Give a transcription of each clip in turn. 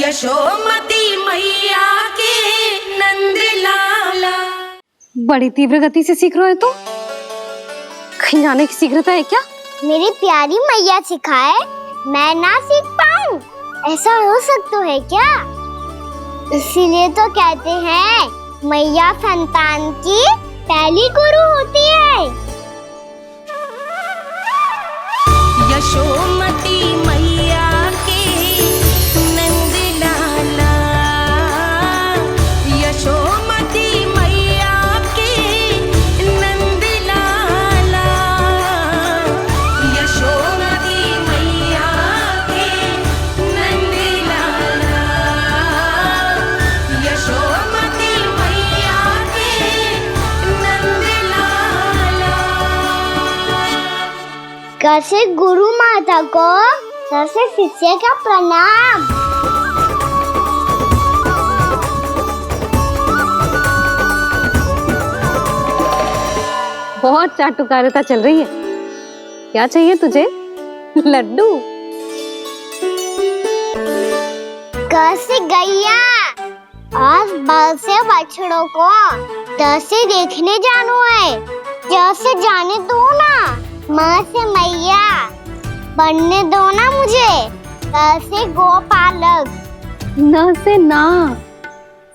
यशोमती मैया के नंद लाला। बड़ी तीव्र गति से सीख रहे हो तो कहीं जाने की शीघ्रता है क्या? मेरी प्यारी मैया सिखाए मैं ना सीख पाऊं, ऐसा हो सकता है क्या? इसीलिए तो कहते हैं मैया संतान की पहली गुरु होती है। यशोमती मैया के नंद लाला, यशोमती मैया के नंद लाला, यशोमती मैया के नंद लाला, यशोमती मैया के नंद लाला। कैसे गुरु माता को सबसे शिष्य का प्रणाम। बहुत चाटुकारिता चल रही है। क्या चाहिए तुझे? लड्डू? कैसे गैया आज बल से बछड़ों को कैसे देखने जानो है, जैसे जाने दो ना, माँ से मैया बनने दो ना मुझे, कैसे गोपालक। न से ना,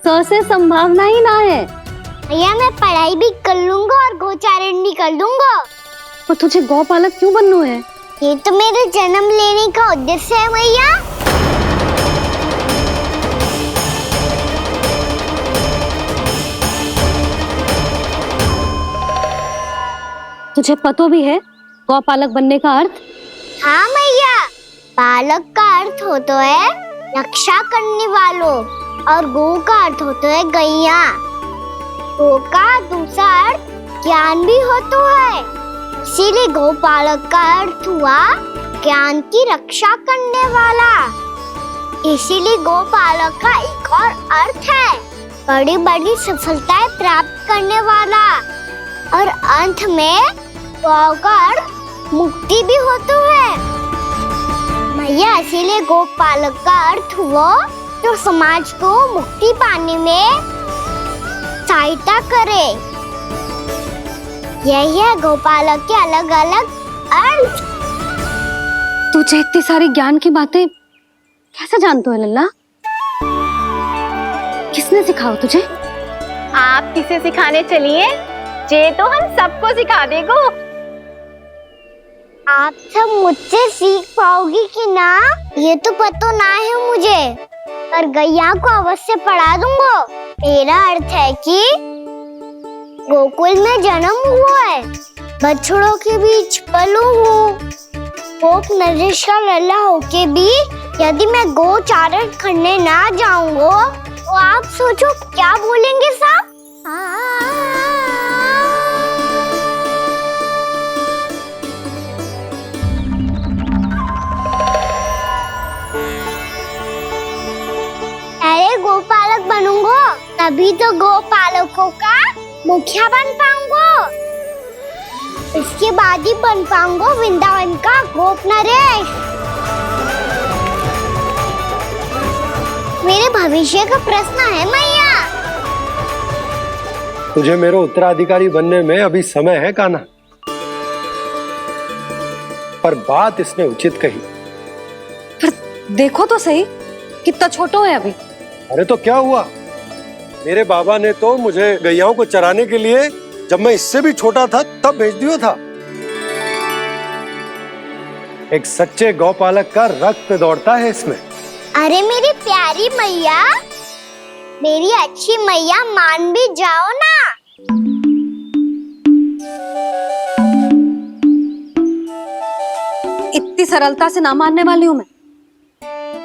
स से संभावना ही ना है। भैया मैं पढ़ाई भी कर लूंगा और गोचारण भी कर लूंगा। तो तुझे गौपालक क्यों बनना है? ये तो मेरे जन्म लेने का उद्देश्य है मैया। तुझे पतो भी है गौपालक बनने का अर्थ? हाँ मैया, पालक का अर्थ होता है रक्षा करने वालों और गौ का अर्थ होता है गैया। गौ का दूसरा अर्थ ज्ञान भी होता है, इसीलिए गौपालक का अर्थ हुआ ज्ञान की रक्षा करने वाला। इसीलिए गौपालक का एक और अर्थ है बड़ी बड़ी सफलताएं प्राप्त करने वाला, और अंत में गौ का अर्थ मुक्ति भी होता है मैया। इसीलिए गोपालक का अर्थ हुआ जो समाज को मुक्ति पाने में सहायता करे। यही है गोपालक के अलग अलग अर्थ। तुझे इतनी सारी ज्ञान की बातें कैसे जानते हो लल्ला? किसने सिखाओ तुझे? आप किसे सिखाने चलिए, जे तो हम सबको सिखा देगो। आप सब मुझसे सीख पाओगी कि ना ये तो पता ना है मुझे, पर गैया को अवश्य पढ़ा दूंगा। मेरा अर्थ है कि गोकुल में जन्म हुआ है, बछड़ों के बीच पलू हूँ, गोप नरेश का लल्ला होके भी यदि मैं गोचारण करने ना जाऊंगा तो आप सोचो क्या बोलेंगे साहब? अरे गोपालक बनूंगा तभी तो गोपालकों का मुखिया बन पाऊंगा, इसके बाद ही बन पाऊंगा वृंदावन का गोप नरेश। मेरे भविष्य का प्रश्न है मैया। तुझे मेरे उत्तराधिकारी बनने में अभी समय है कान्हा, पर बात इसने उचित कही। पर देखो तो सही कितना छोटा है अभी। अरे तो क्या हुआ, मेरे बाबा ने तो मुझे गैयाओं को चराने के लिए जब मैं इससे भी छोटा था तब भेज दिया था। एक सच्चे गौपालक का रक्त दौड़ता है इसमें। अरे मेरी प्यारी मैया, मेरी अच्छी मैया मान भी जाओ ना। इतनी सरलता से ना मानने वाली हूं मैं।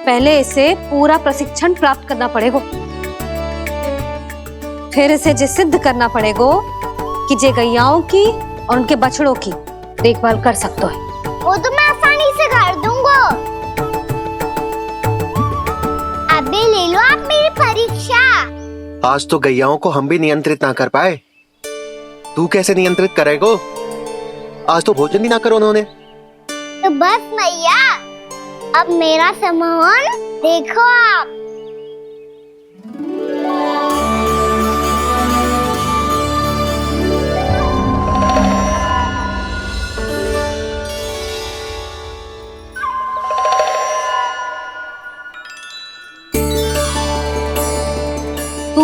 पहले इसे पूरा प्रशिक्षण प्राप्त करना पड़ेगा, फिर इसे जे सिद्ध करना पड़ेगा कि जे गैयाओं की और उनके बछड़ों की देखभाल कर सकते है। वो तो मैं आसानी से कर दूंगा। अभी ले लो आप मेरी परीक्षा। आज तो गैयाओं को हम भी नियंत्रित ना कर पाए, तू कैसे नियंत्रित करेगो? आज तो भोजन ही ना करो उन्होंने। तो बस मैया, अब मेरा सम्मान देखो आप।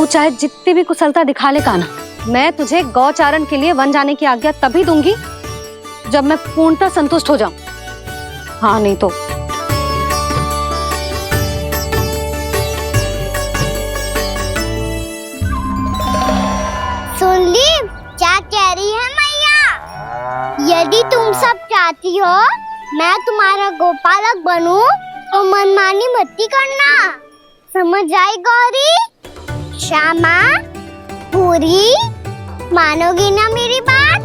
तू चाहे जितनी भी कुशलता दिखा ले कान्हा, मैं तुझे गौचारण के लिए वन जाने की आज्ञा तभी दूंगी जब मैं पूर्णतः संतुष्ट हो जाऊं। हाँ नहीं तो सुन ली क्या कह रही है मैया? यदि तुम सब चाहती हो मैं तुम्हारा गोपालक बनूं तो मनमानी मत करना, समझ आई गौरी? श्यामा, पूरी, मानोगी ना मेरी बात?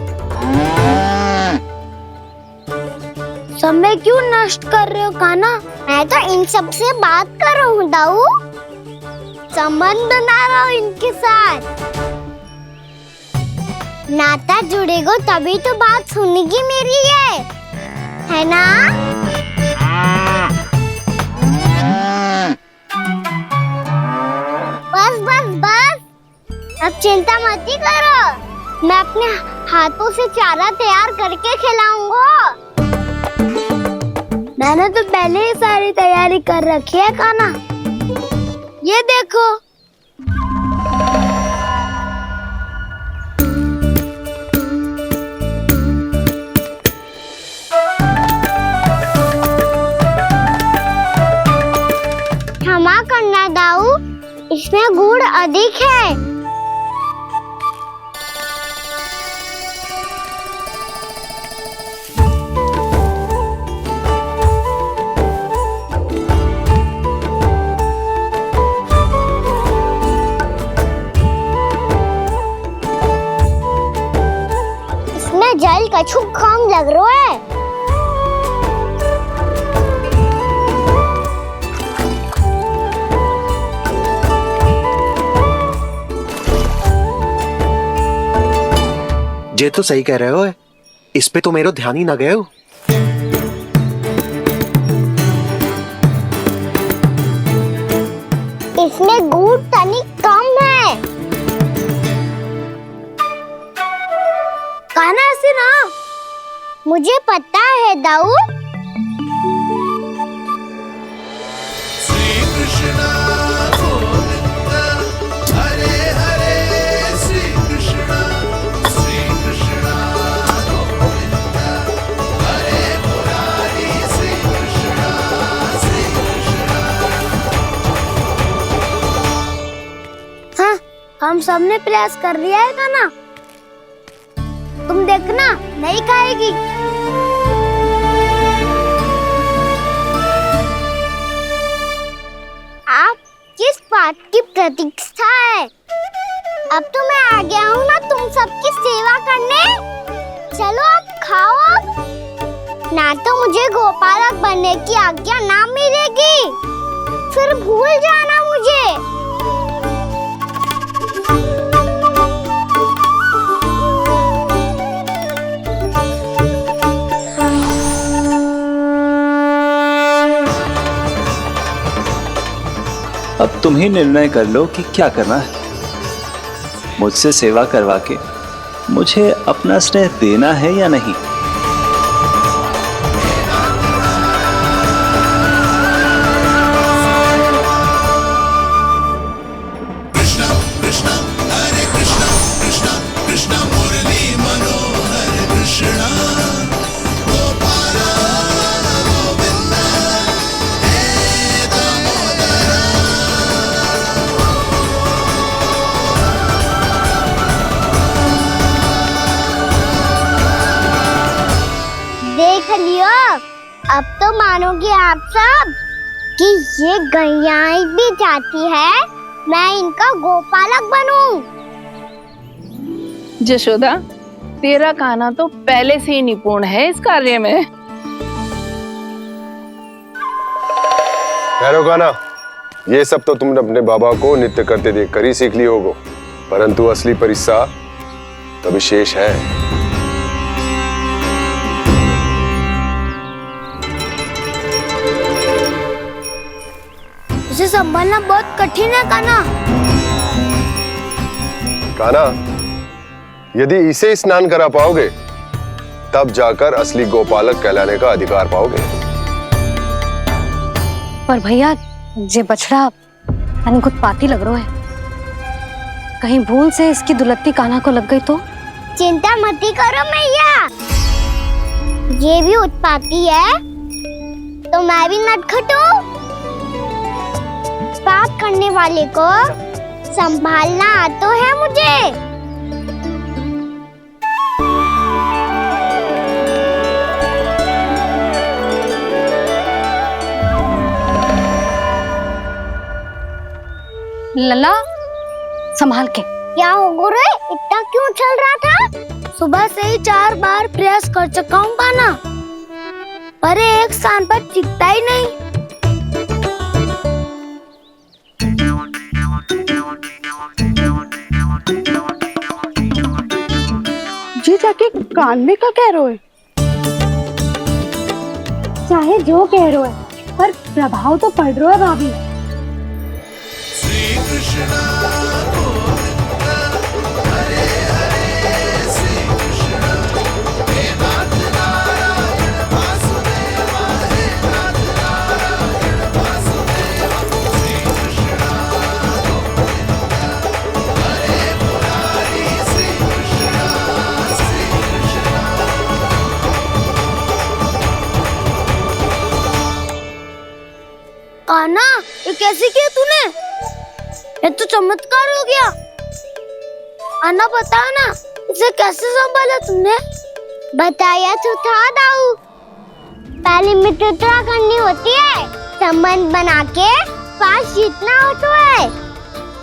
समय क्यों नष्ट कर रहे हो कान्हा? मैं तो इन सब से बात कर रहा हूँ दाऊ, संबंध बना रहा हूँ इनके साथ। नाता जुड़ेगा तभी तो बात सुनेगी मेरी है ना? बस बस बस, अब चिंता मत ही करो, मैं अपने हाथों से चारा तैयार करके खिलाऊंगा। मैंने तो पहले ही सारी तैयारी कर रखी है कान्हा, ये देखो। क्षमा करना दाऊ, इसमें गुड़ अधिक है। इसमें जल कछु कम लग रहा है। ये तो सही कह रहे हो, इस पे तो मेरो ध्यान ही ना गए हो। इसमें गुड़ तनिक कम है। कान्हा ऐसे ना, मुझे पता है दाऊ। हम सबने प्रयास कर लिया है कान्हा, तुम देखना नहीं खाएगी। आप किस बात की प्रतीक्षा है? अब तो मैं आ गया हूँ ना तुम सबकी सेवा करने। चलो अब खाओ अब। ना तो मुझे गोपालक बनने की आज्ञा ना मिलेगी, फिर भूल जाना मुझे। अब तुम ही निर्णय कर लो कि क्या करना है। मुझसे सेवा करवा के मुझे अपना स्नेह देना है या नहीं। देख लियो, अब तो मानोगे आप सब कि ये गैयाएं भी चाहती है मैं इनका गोपालक बनूं। जशोदा, तेरा कान्हा तो पहले से ही निपुण है इस कार्य में। ठहरो कान्हा, ये सब तो तुमने अपने बाबा को नृत्य करते देख कर ही सीख ली होगो, परंतु असली परिस्सा तो विशेष है। उसे संभालना बहुत कठिन है कान्हा। कान्हा, यदि इसे स्नान करा पाओगे तब जाकर असली गोपालक कहलाने का अधिकार पाओगे। पर भैया, जे बछड़ा तनिक उत्पाती लग रहा है। कहीं भूल से इसकी दुलत्ती कान्हा को लग गई तो? चिंता मत करो मैया, ये भी उत्पाती है तो मैं भी नटखट हूँ। पाप करने वाले को संभालना आता है मुझे। लला संभाल के। क्या हो गुरु, इतना क्यों चल रहा था? सुबह से ही 4 बार प्रयास कर चुका हूँ कान्हा, पर एक स्थान पर टिकता ही नहीं। जी जाके कान में क्या कह रहे हो? चाहे जो कह रहे हो पर प्रभाव तो पड़ रहा है भाभी। कान्हा, ये कैसे किया तूने? ये तो चमत्कार हो गया। अन्ना बता ना, इसे कैसे संभाला तुमने? बताया तो था दाऊ, पहले मित्रता करनी होती है, संबंध बना के पास जीतना होता है।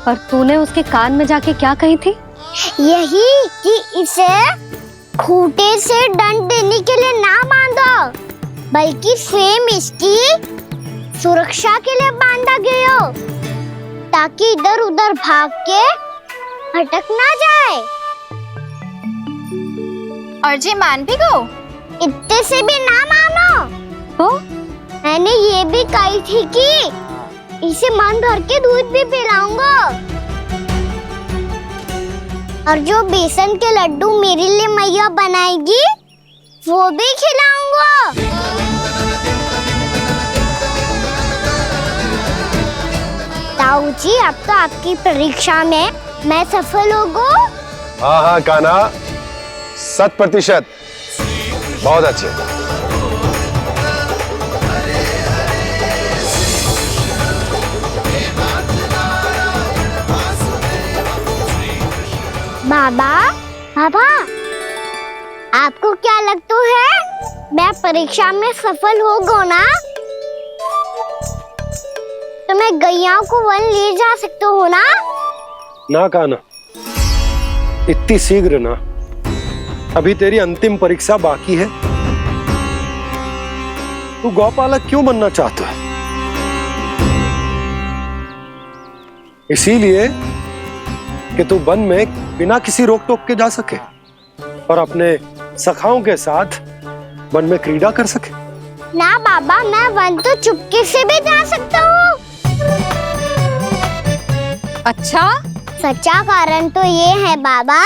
पर तूने उसके कान में जाके क्या कही थी? यही कि इसे खूंटे से दंड देने के लिए ना बांधो, बल्कि स्वयं इसकी सुरक्षा के लिए बांधा गया हो, ताकि इधर उधर भाग के भटक ना जाए। और जी मान भी गो? इतने से भी ना मानो। तो मैंने ये भी कही थी कि इसे मन भर के दूध भी पिलाऊंगा, और जो बेसन के लड्डू मेरे लिए मैया बनाएगी वो भी खिलाऊंगा। ताऊ जी, अब तो आपकी परीक्षा में मैं सफल होगा। हाँ हाँ कान्हा, 100%। बहुत अच्छे। बाबा, बाबा, आपको क्या लगता है मैं परीक्षा में सफल होगा ना? तो मैं गैया को वन ले जा सकता हूँ ना? ना कान्हा, इतनी शीघ्र ना, अभी तेरी अंतिम परीक्षा बाकी है। तू गौपालक क्यों बनना चाहता है? इसीलिए कि तू वन में बिना किसी रोक टोक के जा सके और अपने सखाओं के साथ वन में क्रीड़ा कर सके। ना बाबा, मैं वन तो चुपके से भी जा सकता हूँ। अच्छा, सच्चा कारण तो ये है बाबा,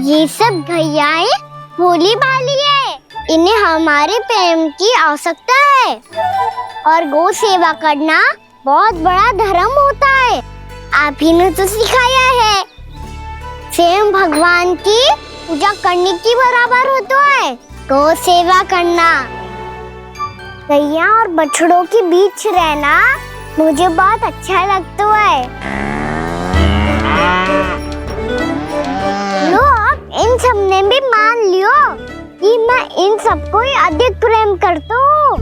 ये सब गैयाएं भोली भाली है, इन्हें हमारे प्रेम की आवश्यकता है, और गौ सेवा करना बहुत बड़ा धर्म होता है। आप ही ने तो सिखाया है, स्वयं भगवान की पूजा करने की बराबर होता है गौ सेवा करना। गैया और बछड़ों के बीच रहना मुझे बहुत अच्छा लगता है। लो, अब इन सब ने भी मान लियो कि मैं इन सबको ही अधिक प्रेम करता हूँ।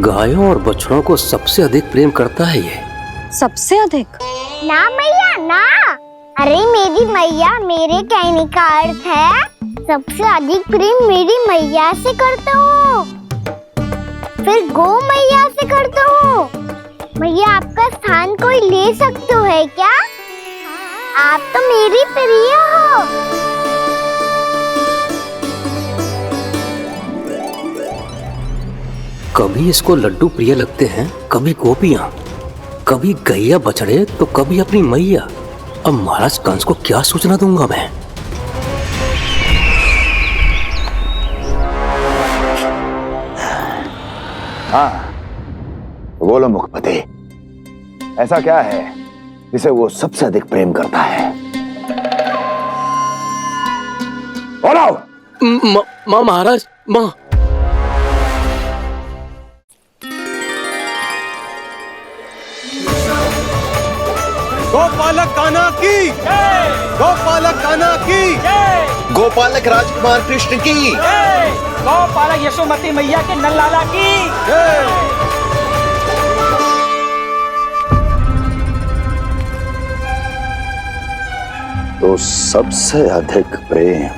गायों और बछड़ों को सबसे अधिक प्रेम करता है ये। सबसे अधिक? ना मैया ना, अरे मेरी मैया, मेरे कहने का अर्थ है सबसे अधिक प्रेम मेरी मैया से करता हूँ, फिर गौ मैया से करता हूँ। मैया, आपका स्थान कोई ले सकते है क्या? आप तो मेरी प्रिय हो। कभी इसको लड्डू प्रिय लगते हैं, कभी गोपियां, कभी गैया बछड़े, तो कभी अपनी मैया। अब महाराज कंस को क्या सूचना दूंगा मैं? हाँ, बोलो मुखपति, ऐसा क्या है जिसे वो सबसे अधिक प्रेम करता है? बोलो। माँ महाराज, माँ। गोपालक कान्हा की, गोपालक कान्हा की, गोपालक राजकुमार कृष्ण की, गोपालक यशोमती मैया के नल्लाला की। तो सबसे अधिक प्रेम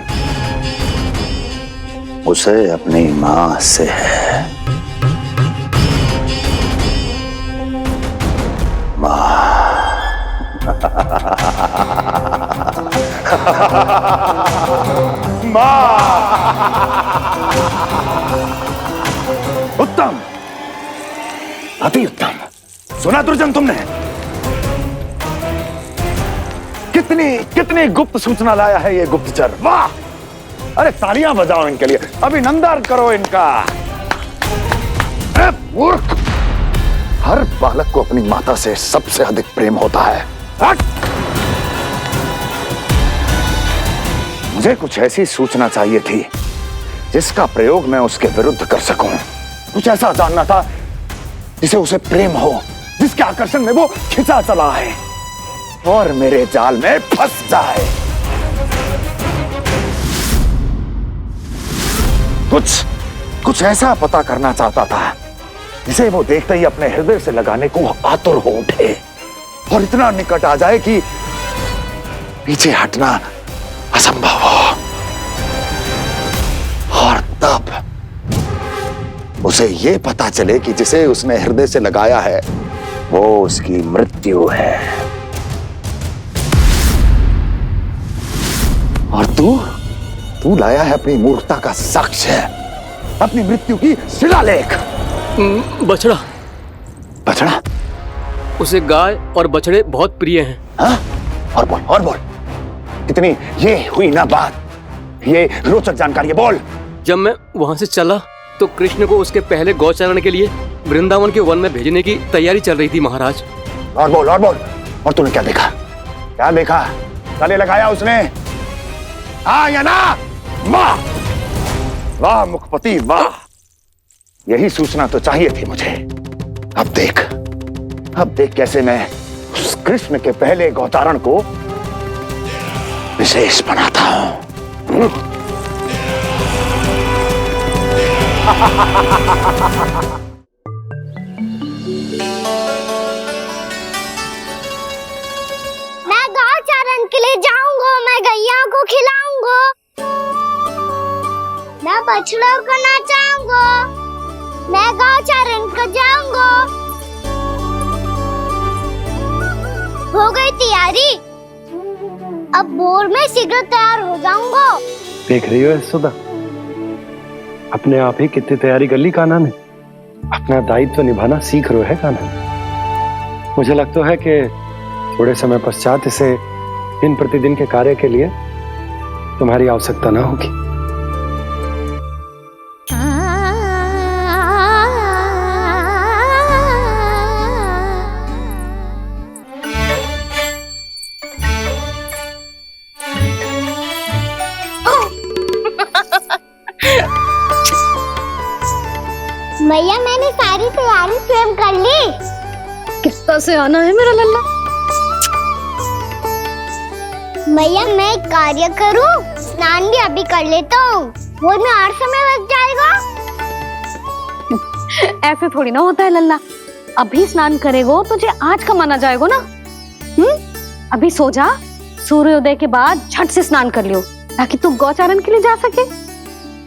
उसे अपनी मां से है। मां। उत्तम, अति उत्तम। सुना दुर्जन तुमने? कितनी कितनी गुप्त सूचना लाया है ये गुप्तचर। वाह! अरे तालियां बजाओ इनके लिए, अभिनंदन करो इनका। अरे मूर्ख! हर बालक को अपनी माता से सबसे अधिक प्रेम होता है। हट! मुझे कुछ ऐसी सूचना चाहिए थी जिसका प्रयोग मैं उसके विरुद्ध कर सकूं। कुछ ऐसा जानना था जिसे उसे प्रेम हो, जिसके आकर्षण में वो खिंचा चला है और मेरे जाल में फंस जाए। कुछ ऐसा पता करना चाहता था जिसे वो देखते ही अपने हृदय से लगाने को आतुर हो उठे और इतना निकट आ जाए कि पीछे हटना असंभव हो। और तब उसे ये पता चले कि जिसे उसने हृदय से लगाया है वो उसकी मृत्यु है। और तू लाया है अपनी मूर्खता का साक्ष्य, अपनी मृत्यु की शिलालेख। बछड़ा। बछड़ा? उसे गाय और बछड़े बहुत प्रिय हैं। हाँ? और बोल। कितनी ये हुई ना बात, ये रोचक जानकारी है, बोल। जब मैं वहाँ से चला तो कृष्ण को उसके पहले गौचारण के लिए वृंदावन के वन में भेजने की तैयारी चल रही थी महाराज। और बोल। और तूने क्या देखा? गले लगाया उसने? हाँ या ना? वाह मुखपति वाह! यही सूचना तो चाहिए थी मुझे। अब देख कैसे मैं उस कृष्ण के पहले गौचारण को विशेष बनाता हूं। मैं गौचारण के लिए जाऊंगा, मैं गैया को खिलाऊंगा, मैं बछड़ों को नचाऊंगा, मैं गौचारण को जाऊंगा। हो गई तैयारी, अब भोर में शीघ्र तैयार हो जाऊंगा। देख रही हो यशोदा, अपने आप ही कितनी तैयारी कर ली कान्हा ने। अपना दायित्व निभाना सीख रहे है कान्हा। मुझे लगता है कि थोड़े समय पश्चात इसे दिन प्रतिदिन के कार्य के लिए तुम्हारी आवश्यकता ना होगी। भैया मैंने सारी तैयारी स्वयं कर ली। कितना से आना है मेरा लल्ला? भैया मैं एक कार्य करूं, स्नान भी अभी कर लेता हूँ, वो में और समय लग जाएगा। ऐसे थोड़ी ना होता है लल्ला, अभी स्नान करेगो तुझे आज का माना जाएगा ना। अभी सो जा, सूर्योदय के बाद झट से स्नान कर लियो ताकि तू गौचारण के लिए जा सके।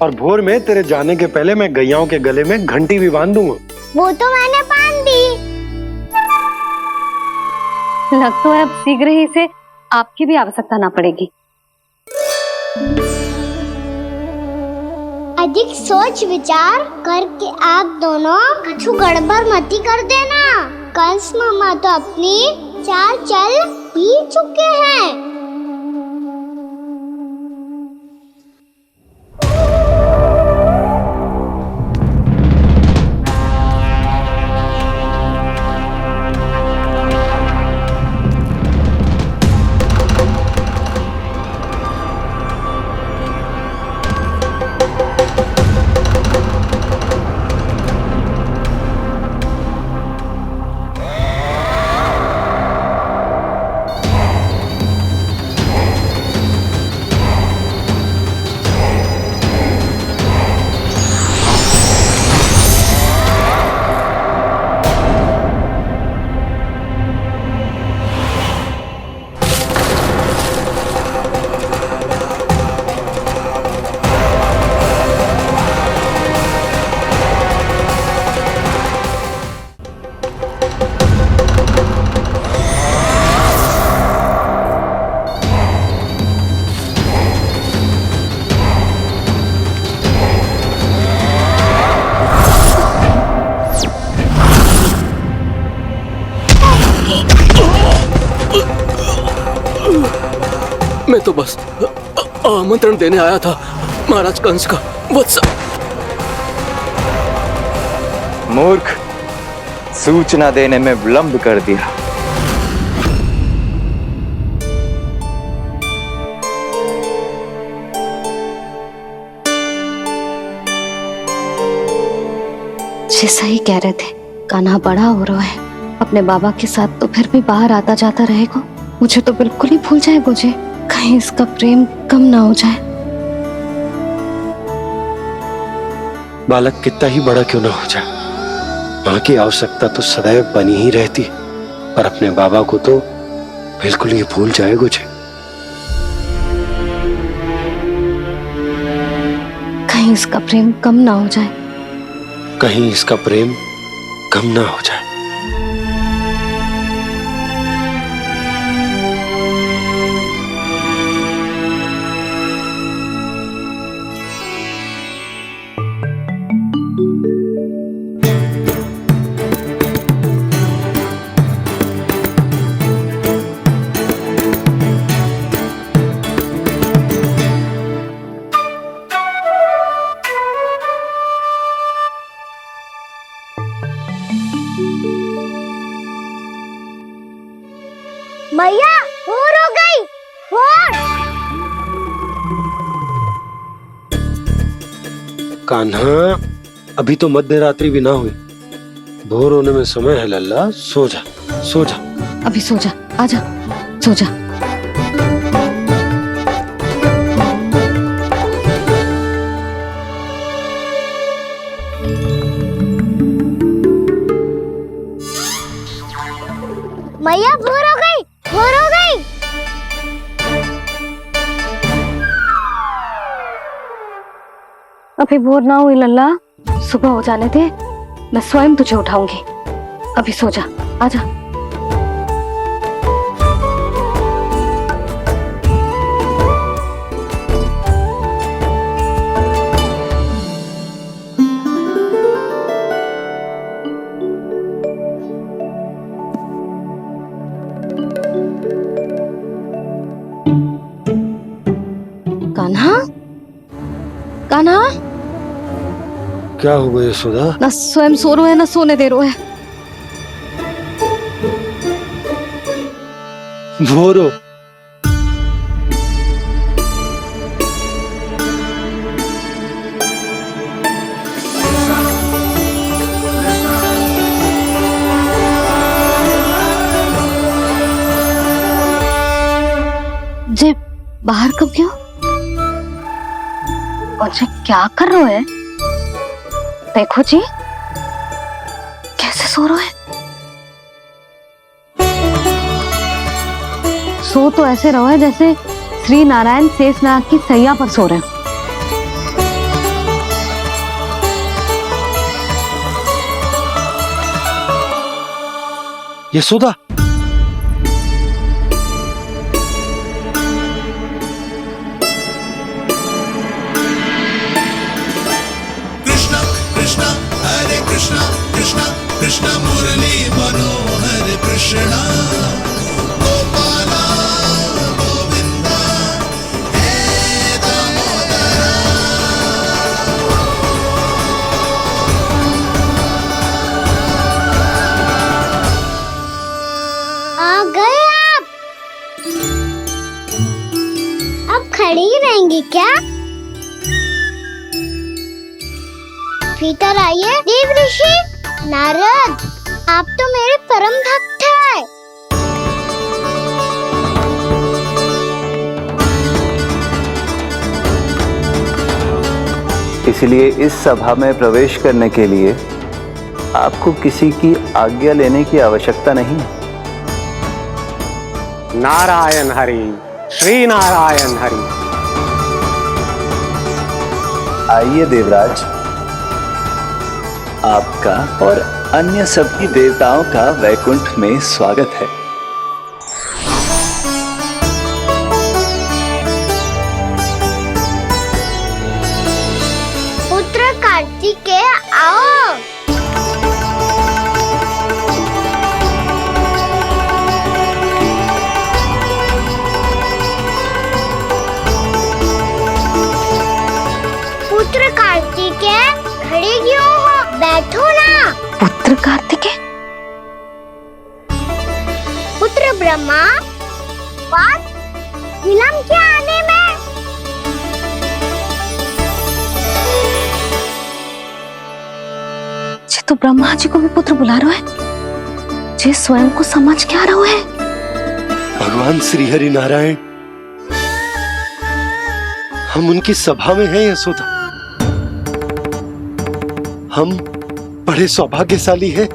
और भोर में तेरे जाने के पहले मैं गैयाओं के गले में घंटी भी बांध दूंगा। वो तो मैंने बांध दी। लग तो है अब शीघ्र ही से आपकी भी आवश्यकता ना पड़ेगी। अधिक सोच विचार करके आप दोनों कछु गड़बड़ मती कर देना। कंस मामा तो अपनी चाल चल ही चुके हैं। तो बस आमंत्रण देने आया था महाराज कंस का। वत्स मूर्ख, सूचना देने में विलंब कर दिया। जी सही कह रहे थे, कान्हा बड़ा हो रहा है, अपने बाबा के साथ तो फिर भी बाहर आता जाता रहेगा। मुझे तो बिल्कुल ही भूल जाएगा जी, कहीं इसका प्रेम कम ना हो जाए। बालक कितना ही बड़ा क्यों ना हो जाए, माँ की आवश्यकता तो सदैव बनी ही रहती, पर अपने बाबा को तो बिल्कुल ही भूल जाए मुझे। कहीं इसका प्रेम कम ना हो जाए, कहीं इसका प्रेम कम ना हो जाए। मैया भोर हो गई, भोर। कान्हा, अभी तो मध्य रात्रि भी ना हुई, भोर होने में समय है लल्ला, सो जा सो जा। अभी सो जा, आजा सो जा। मैया भोर हो गई, भोर हो गई। अभी भोर ना हुई लल्ला, सुबह हो जाने दे, मैं स्वयं तुझे उठाऊंगी। अभी सो जा, आजा। कान्हा, कान्हा, क्या हो गया यशोदा? ना स्वयं सो रो है ना सोने दे रो है। भोरो जे बाहर कब गयो? और जे क्या कर रहे है? देखो जी, कैसे सो रहे है। सो तो ऐसे रहो है जैसे श्री नारायण शेषनाग की सैया पर सो रहे हैं। यशोदा, कृष्ण मुरली मनोहर कृष्ण गोपाला गोविंदा हे दामोदरा। आ गए आप। अब खड़ी रहेंगी क्या? भीतर आइए। देव ऋषि नारद, आप तो मेरे परम भक्त हैं। इसलिए इस सभा में प्रवेश करने के लिए आपको किसी की आज्ञा लेने की आवश्यकता नहीं। नारायण हरि, श्री नारायण हरि। आइए देवराज, आपका और अन्य सभी देवताओं का वैकुंठ में स्वागत है। पुत्र कार्तिकेय आओ। बैठो ना। पुत्र कार्तिकेय, पुत्र ब्रह्मा, बात विलंब क्या आने में? जे तो ब्रह्मा जी को भी पुत्र बुला रहा है, जे स्वयं को समझ क्या रहा है। भगवान श्री हरि नारायण, हम उनकी सभा में हैं यशोदा। हम बड़े सौभाग्यशाली हैं।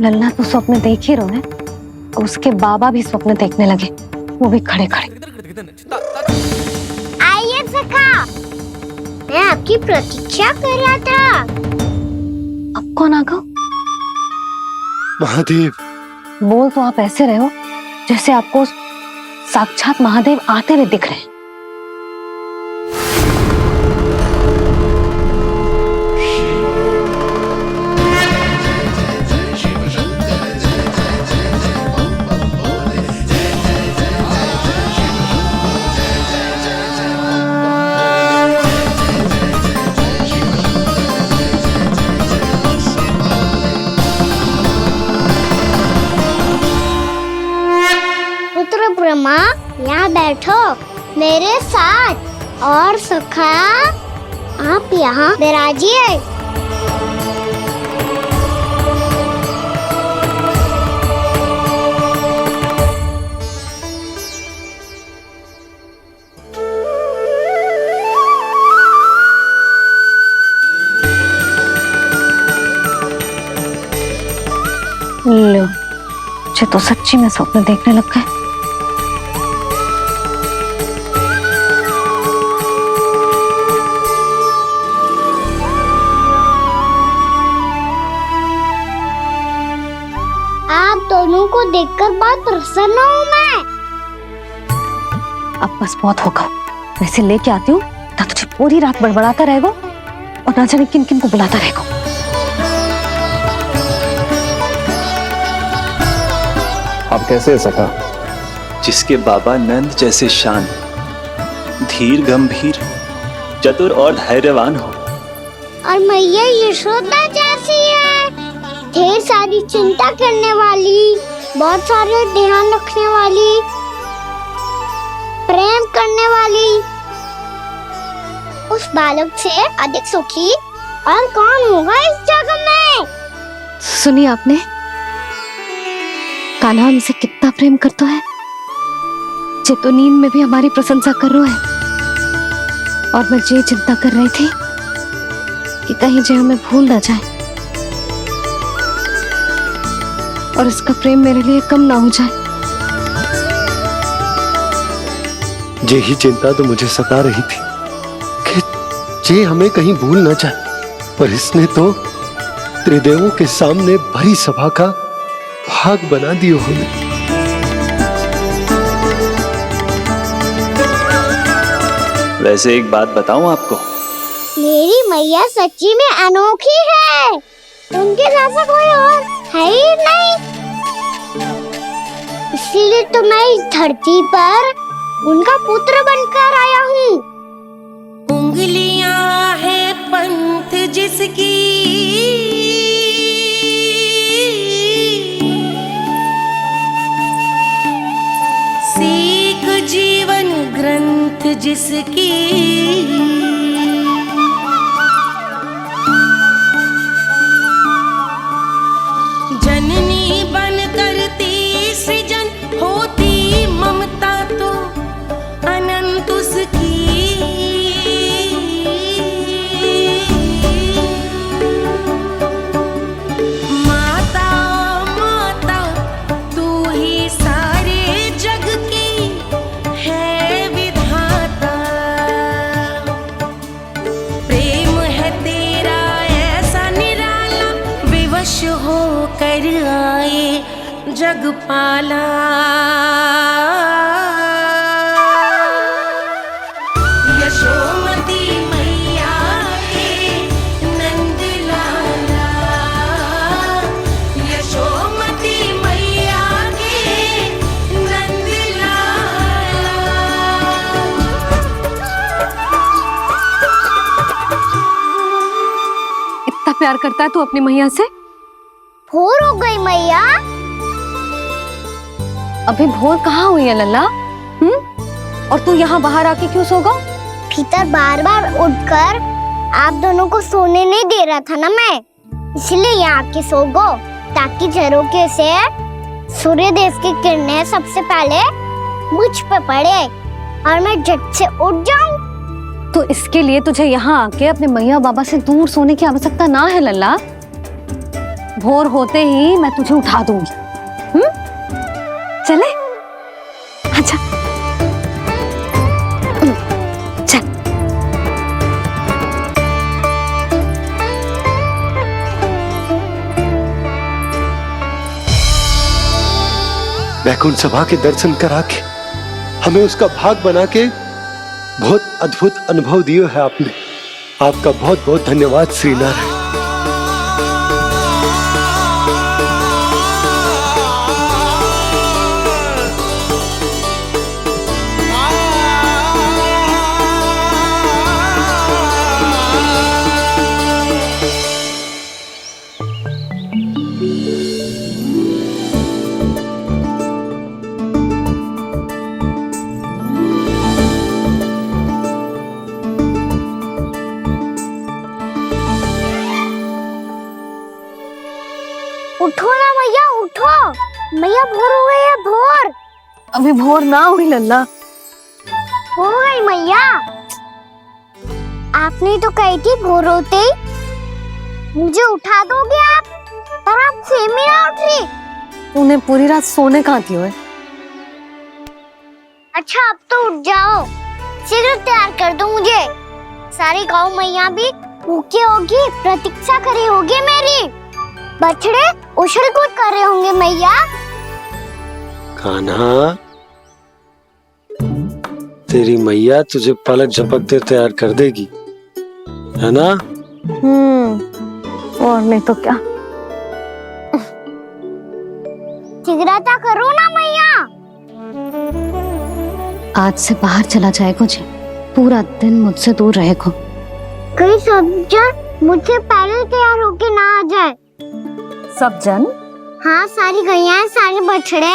लल्ला तो स्वप्न देख ही रहे हैं, उसके बाबा भी स्वप्न देखने लगे, वो भी खड़े खड़े। आइए सखा, मैं आपकी प्रतीक्षा कर रहा था। अब कौन आ गया? महादेव। बोल तो आप ऐसे रहे हो जैसे आपको साक्षात महादेव आते हुए दिख रहे हैं। पुत्र ब्रह्मा, यहाँ बैठो मेरे साथ। और सखा, आप यहाँ विराजिए। लो, जे तो सच्ची में स्वप्न देखने लग गए। आप दोनों को देखकर बहुत प्रसन्न हूँ मैं। अब बस बहुत होगा, वैसे लेके आती हूँ तो तुझे पूरी रात बड़बड़ाता रहेगा और ना जाने किन किन को बुलाता रहेगा। आप कैसे सका? जिसके बाबा नंद जैसे शान, धीर गंभीर, चतुर और धैर्यवान हो, और मैया यशोदा जैसी है, ढेर सारी चिंता करने वाली, बहुत सारे ध्यान रखने वाली, प्रेम करने वाली। उस बालक से अधिक सुखी और कौन होगा इस जगत में? सुनिए आपने, कान्हा हमसे कितना प्रेम करता है, जे तो नींद में भी हमारी प्रशंसा कर रहा है। और मैं ये चिंता कर रही थी कि कहीं जे हमें भूल ना जाए और इसका प्रेम मेरे लिए कम ना हो जाए। यही चिंता तो मुझे सता रही थी कि जे हमें कहीं भूल ना जाए, पर इसने तो त्रिदेवों के सामने भरी सभा का भाग बना दियो हमें। वैसे एक बात बताऊं आपको, मेरी मैया सच्ची में अनोखी है, उनके जैसा कोई और है ही नहीं। इसीलिए तो मैं इस धरती पर उनका पुत्र बनकर आया हूँ। उंगलियां है पंथ जिसकी, सीख जीवन ग्रंथ जिसकी, जननी बन करती सृजन, होती ममता तो अनंत उसकी। माता माता तू ही सारे जग की है विधाता, प्रेम है तेरा ऐसा निराला, विवश हो कर आए जग पाला। यशोमती मैया के नंद लाला, यशोमती मैया के नंद लाला। प्यार करता है तू अपनी मैया से? भोर हो गई मैया। अभी भोर कहाँ हुई है लल्ला? और तू यहाँ बाहर आके क्यों सो गया? भीतर बार बार उठकर आप दोनों को सोने नहीं दे रहा था ना मैं, इसलिए यहाँ आके सो गो, ताकि झरोखे से सूर्य देव की किरणें सबसे पहले मुझ पे पड़े और मैं झट से उठ जाऊं। तो इसके लिए तुझे यहाँ आके अपने मैया बाबा से दूर सोने की आवश्यकता ना है लल्ला। भोर होते ही मैं तुझे उठा दूंगी। चले? अच्छा चल। वैकुंठ सभा के दर्शन करा के हमें उसका भाग बना के बहुत अद्भुत अनुभव दिए है आपने। आपका बहुत बहुत धन्यवाद श्रीनारायण। उठो ना मैया, उठो। मैया भोर हो गई है, भोर। अभी भोर ना हुई लल्ला। हो गई मैया। आपने तो कही थी भोर होते ही मुझे उठा दोगे आप, पर आप सेम ही ना उठ रही। तूने पूरी रात सोने कहाँ थी ओए? अच्छा अब तो उठ जाओ, शीघ्र तैयार कर दो मुझे। सारी गाँव मैया भी भूखी होगी, प्रतीक्षा करी होगी मेरी। बछड़े उछल कूद कर रहे होंगे मैया। कान्हा, तेरी मैया तुझे पलक झपकते तैयार कर देगी, है ना? और नहीं तो क्या। शीघ्रता करो ना मैया। आज से बाहर चला जाएगा जी, पूरा दिन मुझसे दूर रहेगा। कहीं सब जन मुझसे पहले तैयार होके ना आ जाए। सब जन? हाँ, सारी गैया, सारे बछड़े,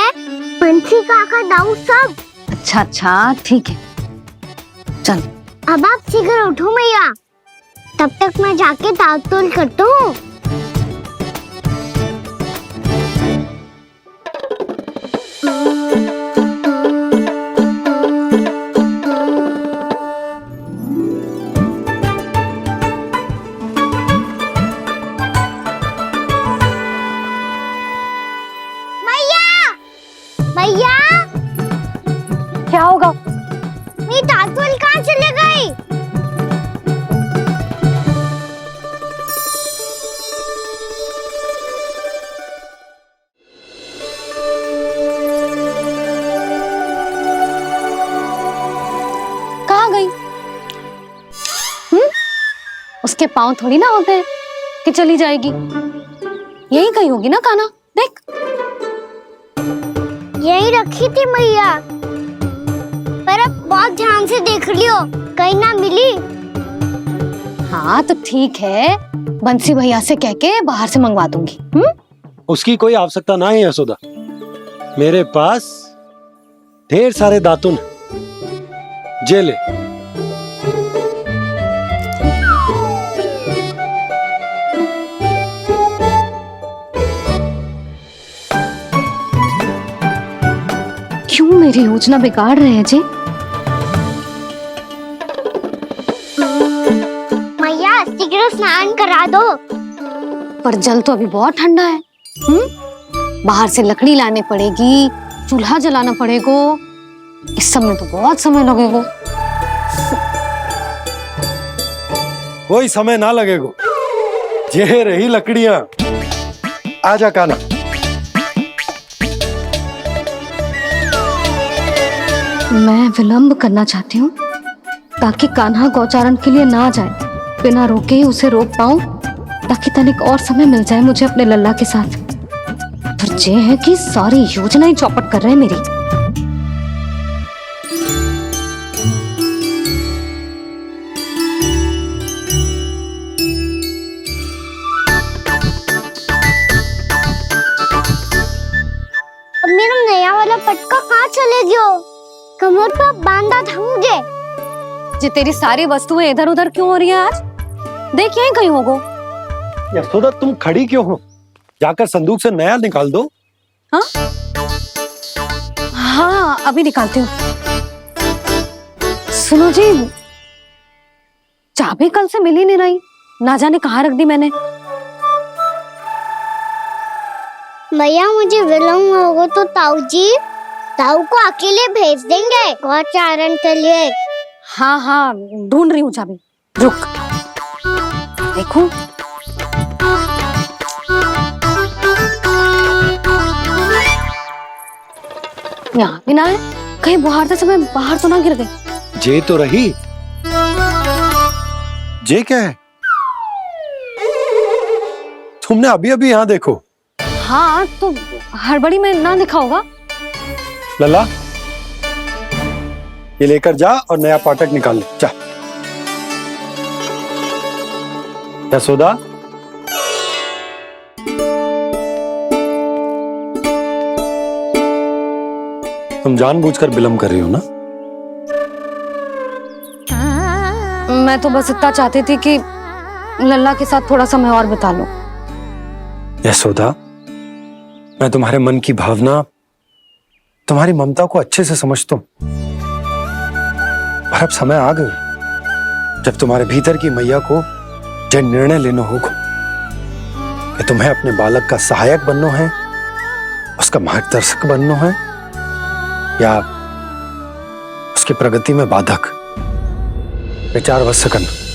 पंछी, काका, दाऊ सब। अच्छा अच्छा ठीक है, चल। अब आप शीघ्र उठो मैया, तब तक मैं जाके ताक तोल करता हूँ। मैया, क्या होगा? मेरी तातुल कहाँ चले गई? कहाँ गई? उसके पाँव थोड़ी ना होते हैं कि चली जाएगी। यही कहीं होगी ना कान्हा, देख। यही रखी थी मैया, पर अब बहुत ध्यान से देख लियो, कहीं ना मिली। हाँ तो ठीक है, बंसी भैया से कह के बाहर से मंगवा दूंगी। उसकी कोई आवश्यकता ना है यशोदा, मेरे पास ढेर सारे दातुन जे ले। क्यों मेरी योजना बिगाड़ रहे हैं जी? मैया शीघ्र स्नान करा दो। पर जल तो अभी बहुत ठंडा है। बाहर से लकड़ी लाने पड़ेगी, चूल्हा जलाना पड़ेगा, इस सब में तो बहुत समय लगेगा। कोई समय ना लगेगा, ये रही लकड़ियां। आजा कान्हा। मैं विलंब करना चाहती हूँ ताकि कान्हा गौचारण के लिए ना जाए, बिना रोके ही उसे रोक पाऊं, ताकि तनिक और समय मिल जाए मुझे अपने लल्ला के साथ। पर ये है कि सारी योजना ही चौपट कर रहे हैं मेरी। ले गयो, कमर पर बांधा था मुझे। जी तेरी सारी वस्तुएं इधर उधर क्यों हो रही है आज? देख यहीं कहीं होगो। यशोदा तुम खड़ी क्यों हो? जाकर संदूक से नया निकाल दो। हाँ हाँ अभी निकालती हूँ। सुनो जी, चाबी कल से मिल ही नहीं रही, ना जाने कहाँ रख दी मैंने। भैया मुझे विलम्ब होगा तो ताऊ को अकेले भेज देंगे गौचारण के लिए। हाँ हाँ ढूंढ रही हूँ चाबी, रुक। देखो यहाँ भी ना है, कहीं बुहारते समय बाहर तो ना गिर गई। जे तो रही। जे क्या है? तुमने अभी अभी यहाँ देखो। हाँ तो हड़बड़ी में ना दिखा होगा। लल्ला ये लेकर जा और नया पाठक निकाल ले, जा। यशोदा तुम जानबूझकर विलम्ब कर रही हो ना? मैं तो बस इतना चाहती थी कि लल्ला के साथ थोड़ा समय और बिता लूं। यशोदा मैं तुम्हारे मन की भावना, तुम्हारी ममता को अच्छे से समझता हूं, पर अब समय आ गया जब तुम्हारे भीतर की मैया को जो निर्णय लेना होगा कि तुम्हें अपने बालक का सहायक बनना है, उसका मार्गदर्शक बनना है, या उसकी प्रगति में बाधक। विचार अवश्य करना।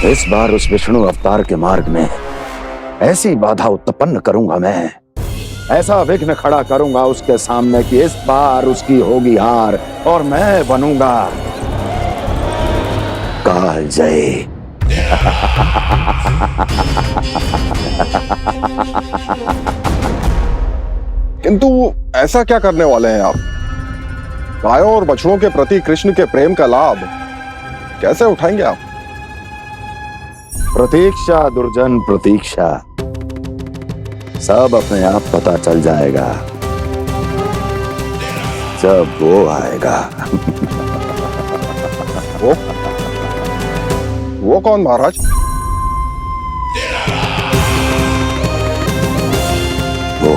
इस बार उस विष्णु अवतार के मार्ग में ऐसी बाधा उत्पन्न करूंगा मैं, ऐसा विघ्न खड़ा करूंगा उसके सामने कि इस बार उसकी होगी हार और मैं बनूंगा कालजयी। किंतु ऐसा क्या करने वाले हैं आप? गायों और बछड़ों के प्रति कृष्ण के प्रेम का लाभ कैसे उठाएंगे आप? प्रतीक्षा दुर्जन प्रतीक्षा, सब अपने आप पता चल जाएगा जब वो आएगा। वो कौन महाराज? वो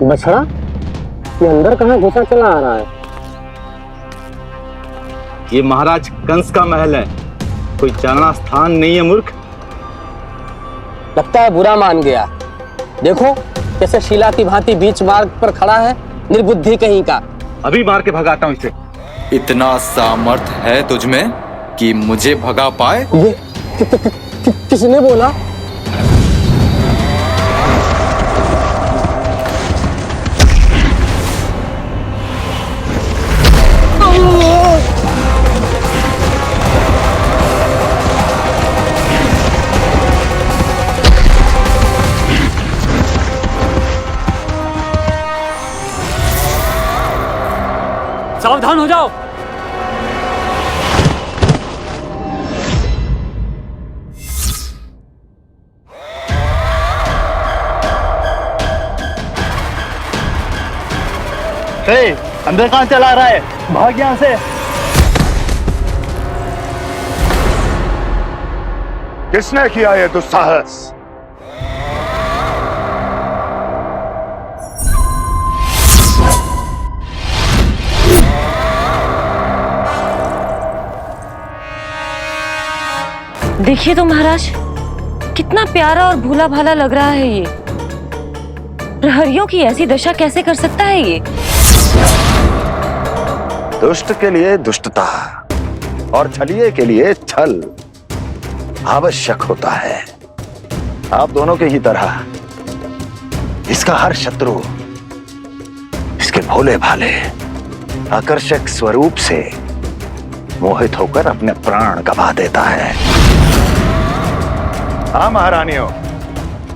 बछड़ा ये अंदर कहाँ घुसा चला आ रहा है? ये महाराज कंस का महल है, कोई जाना स्थान नहीं है मूर्ख। लगता है बुरा मान गया। देखो कैसे शिला की भांति बीच मार्ग पर खड़ा है, निर्बुद्धि कहीं का। अभी मार के भगाता हूँ इसे। इतना सामर्थ है तुझमें कि मुझे भगा पाए? ये किसने बोला? सावधान हो जाओ। अंदर कहाँ चला रहा है? भाग यहाँ से। किसने किया ये दुस्साहस? देखिए तो महाराज, कितना प्यारा और भोला भाला लग रहा है ये। प्रहरियों की ऐसी दशा कैसे कर सकता है ये? दुष्ट के लिए दुष्टता और छलिए के लिए छल आवश्यक होता है। आप दोनों के ही तरह इसका हर शत्रु इसके भोले भाले आकर्षक स्वरूप से मोहित होकर अपने प्राण गवा देता है। हाँ महारानियों,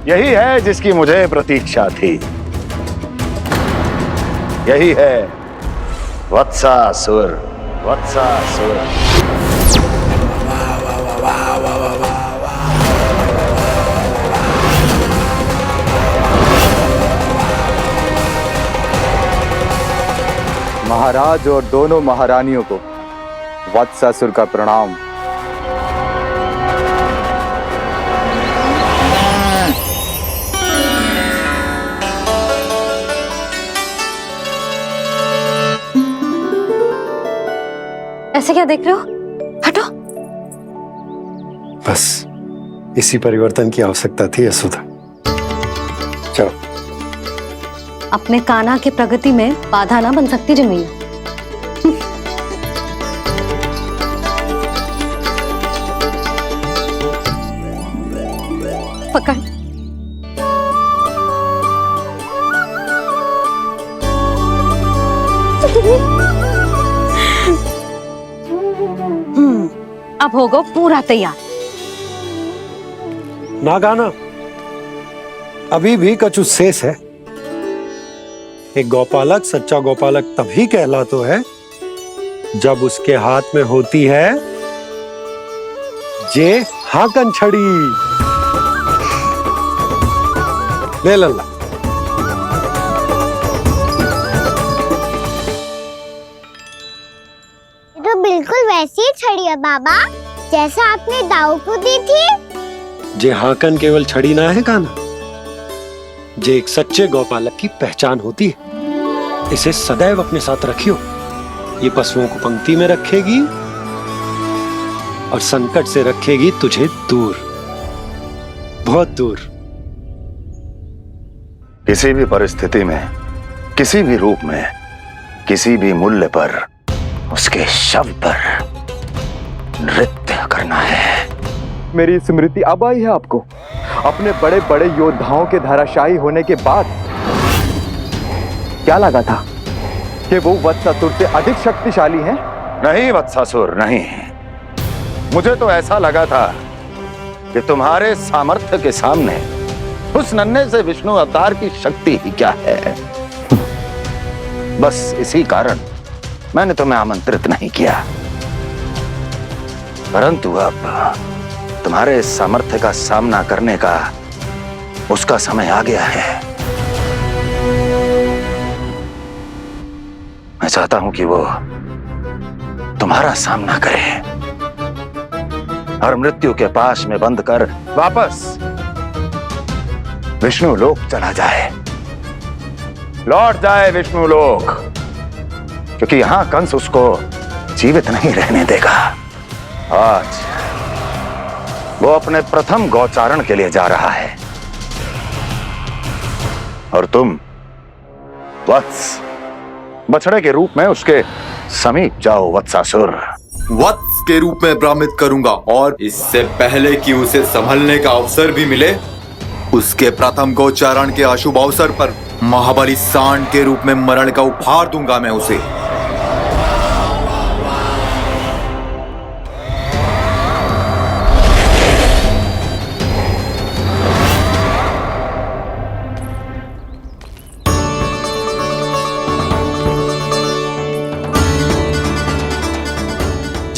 यही है जिसकी मुझे प्रतीक्षा थी। यही है वत्सासुर। वत्सासुर। महाराज और दोनों महारानियों को वत्सासुर का प्रणाम। ऐसे क्या देख रहे हो? हटो। बस इसी परिवर्तन की आवश्यकता थी यशोदा। चलो। अपने कान्हा की प्रगति में बाधा ना बन सकती जमीन। पकड़। अब होगा पूरा तैयार। ना गाना, अभी भी कछु शेष है। एक गौपालक सच्चा गौपालक तभी कहलाता है जब उसके हाथ में होती है जे हाकन छड़ी। ले लल्ला। तो बिल्कुल वैसी ही छड़ी है बाबा जैसा आपने दाऊ को दी थी। जे हाकन केवल छड़ी ना है कान्हा, जे एक सच्चे गौपालक की पहचान होती है। इसे सदैव अपने साथ रखियो। ये पशुओं को पंक्ति में रखेगी और संकट से रखेगी तुझे दूर, बहुत दूर। किसी भी परिस्थिति में, किसी भी रूप में, किसी भी मूल्य पर उसके शव पर नृत्य करना है। मेरी स्मृति अब आई है आपको? अपने बड़े बड़े योद्धाओं के धराशायी होने के बाद क्या लगा था कि वो वत्सासुर से अधिक शक्तिशाली हैं? नहीं वत्सासुर, नहीं। मुझे तो ऐसा लगा था कि तुम्हारे सामर्थ्य के सामने उस नन्हे से विष्णु अवतार की शक्ति ही क्या है। बस इसी कारण मैंने तुम्हें आमंत्रित नहीं किया। परंतु अब तुम्हारे सामर्थ्य का सामना करने का उसका समय आ गया है। मैं चाहता हूं कि वो तुम्हारा सामना करे और मृत्यु के पाश में बंद कर वापस विष्णु लोक चला जाए, लौट जाए विष्णु लोक, क्योंकि यहां कंस उसको जीवित नहीं रहने देगा। आज वो अपने प्रथम गौचारण के लिए जा रहा है और तुम वत्स, बछड़े के रूप में उसके समीप जाओ वत्सासुर। वत्स के रूप में भ्रमित करूंगा और इससे पहले कि उसे संभलने का अवसर भी मिले, उसके प्रथम गोचारण के अशुभ अवसर पर महाबली सांड के रूप में मरण का उपहार दूंगा मैं उसे।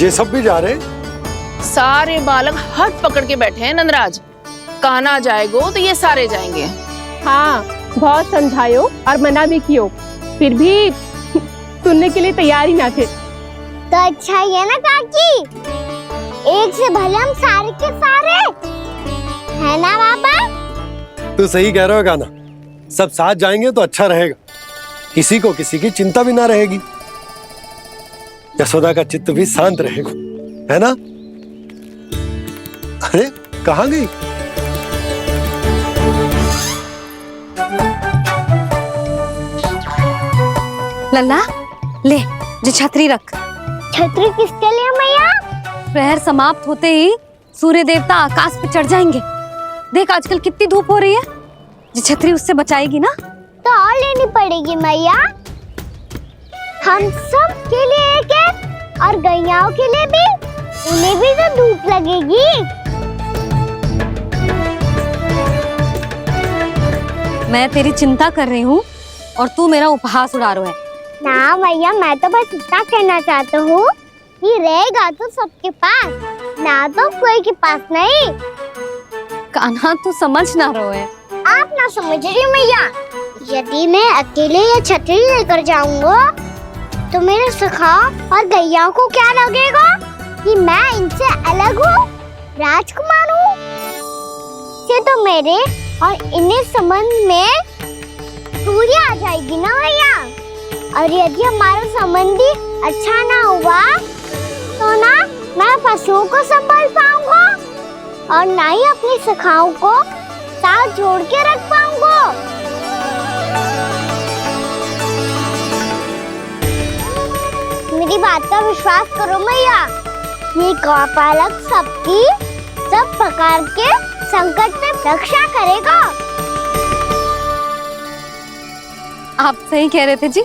ये सब भी जा रहे? सारे बालक हाथ पकड़ के बैठे हैं नंदराज। कान्हा जाएगो तो ये सारे जाएंगे। हाँ, बहुत समझायो और मना भी कियो, फिर भी सुनने के लिए तैयार ही ना थे। तो अच्छा ही है ना काकी, एक से भले हम सारे के सारे है ना बाबा। तू सही कह रहे हो गाना, सब साथ जाएंगे तो अच्छा रहेगा, किसी को किसी की चिंता भी ना रहेगी, यशोदा का चित्त भी शांत रहेगा, है ना? अरे कहाँ गई? लल्ला ले, जो छतरी रख। छतरी किसके लिए मैया? प्रहर समाप्त होते ही सूर्य देवता आकाश पे चढ़ जाएंगे। देख आजकल कितनी धूप हो रही है, जो छतरी उससे बचाएगी ना। तो और लेनी पड़ेगी मैया, हम सब के लिए एक एक और गैयाओं के लिए भी, उन्हें भी तो धूप लगेगी। मैं तेरी चिंता कर रही हूँ और तू मेरा उपहास उड़ा रहा है। ना भैया, मैं तो बस इतना कहना चाहता हूँ कि रहेगा तो सबके पास, ना तो कोई के पास नहीं। कान्हा तू समझ ना रहो है। आप ना समझ रही मैया। यदि मैं अकेले ये छतरी लेकर जाऊंगा तो मेरे सखा और गैया को क्या लगेगा कि मैं इनसे अलग हूँ, राजकुमार हूँ। ये तो मेरे और इन्हें संबंध में दूरी आ जाएगी ना भैया। और यदि हमारा संबंधी अच्छा ना हुआ तो ना मैं पशुओं को संभाल पाऊंगा और ना ही अपनी सखाओं को साथ जोड़ के रख पाऊंगा। मेरी बात का विश्वास करो मैया, ये गौपालक सबकी सब प्रकार के संकट में रक्षा करेगा। आप सही कह रहे थे जी।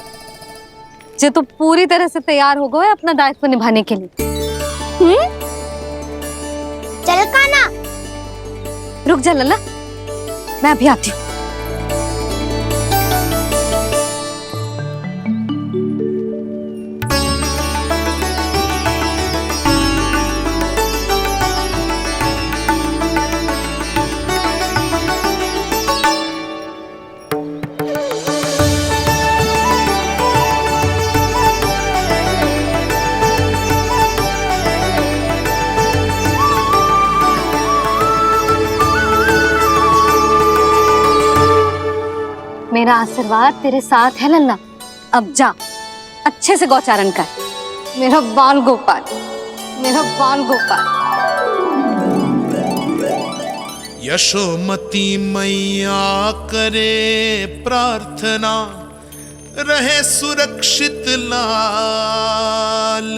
जो तो पूरी तरह से तैयार हो गए अपना दायित्व निभाने के लिए। चल कान्हा। रुक जा लल्ला, मैं अभी आती हूँ। मेरा आशीर्वाद तेरे साथ है लल्ला। अब जा, अच्छे से गौचारण कर। मेरा बाल गोपाल, मेरा बाल गोपाल। यशोमती मैया करे प्रार्थना, रहे सुरक्षित लाल।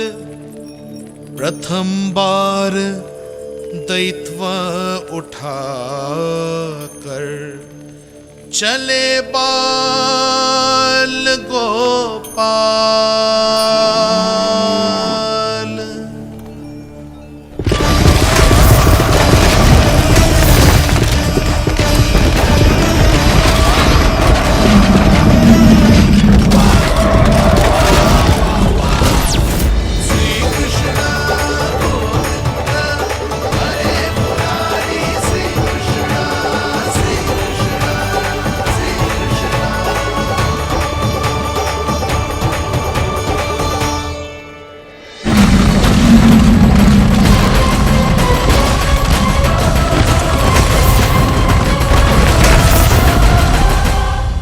प्रथम बार दैत्व उठा कर चले बाल गोपाल।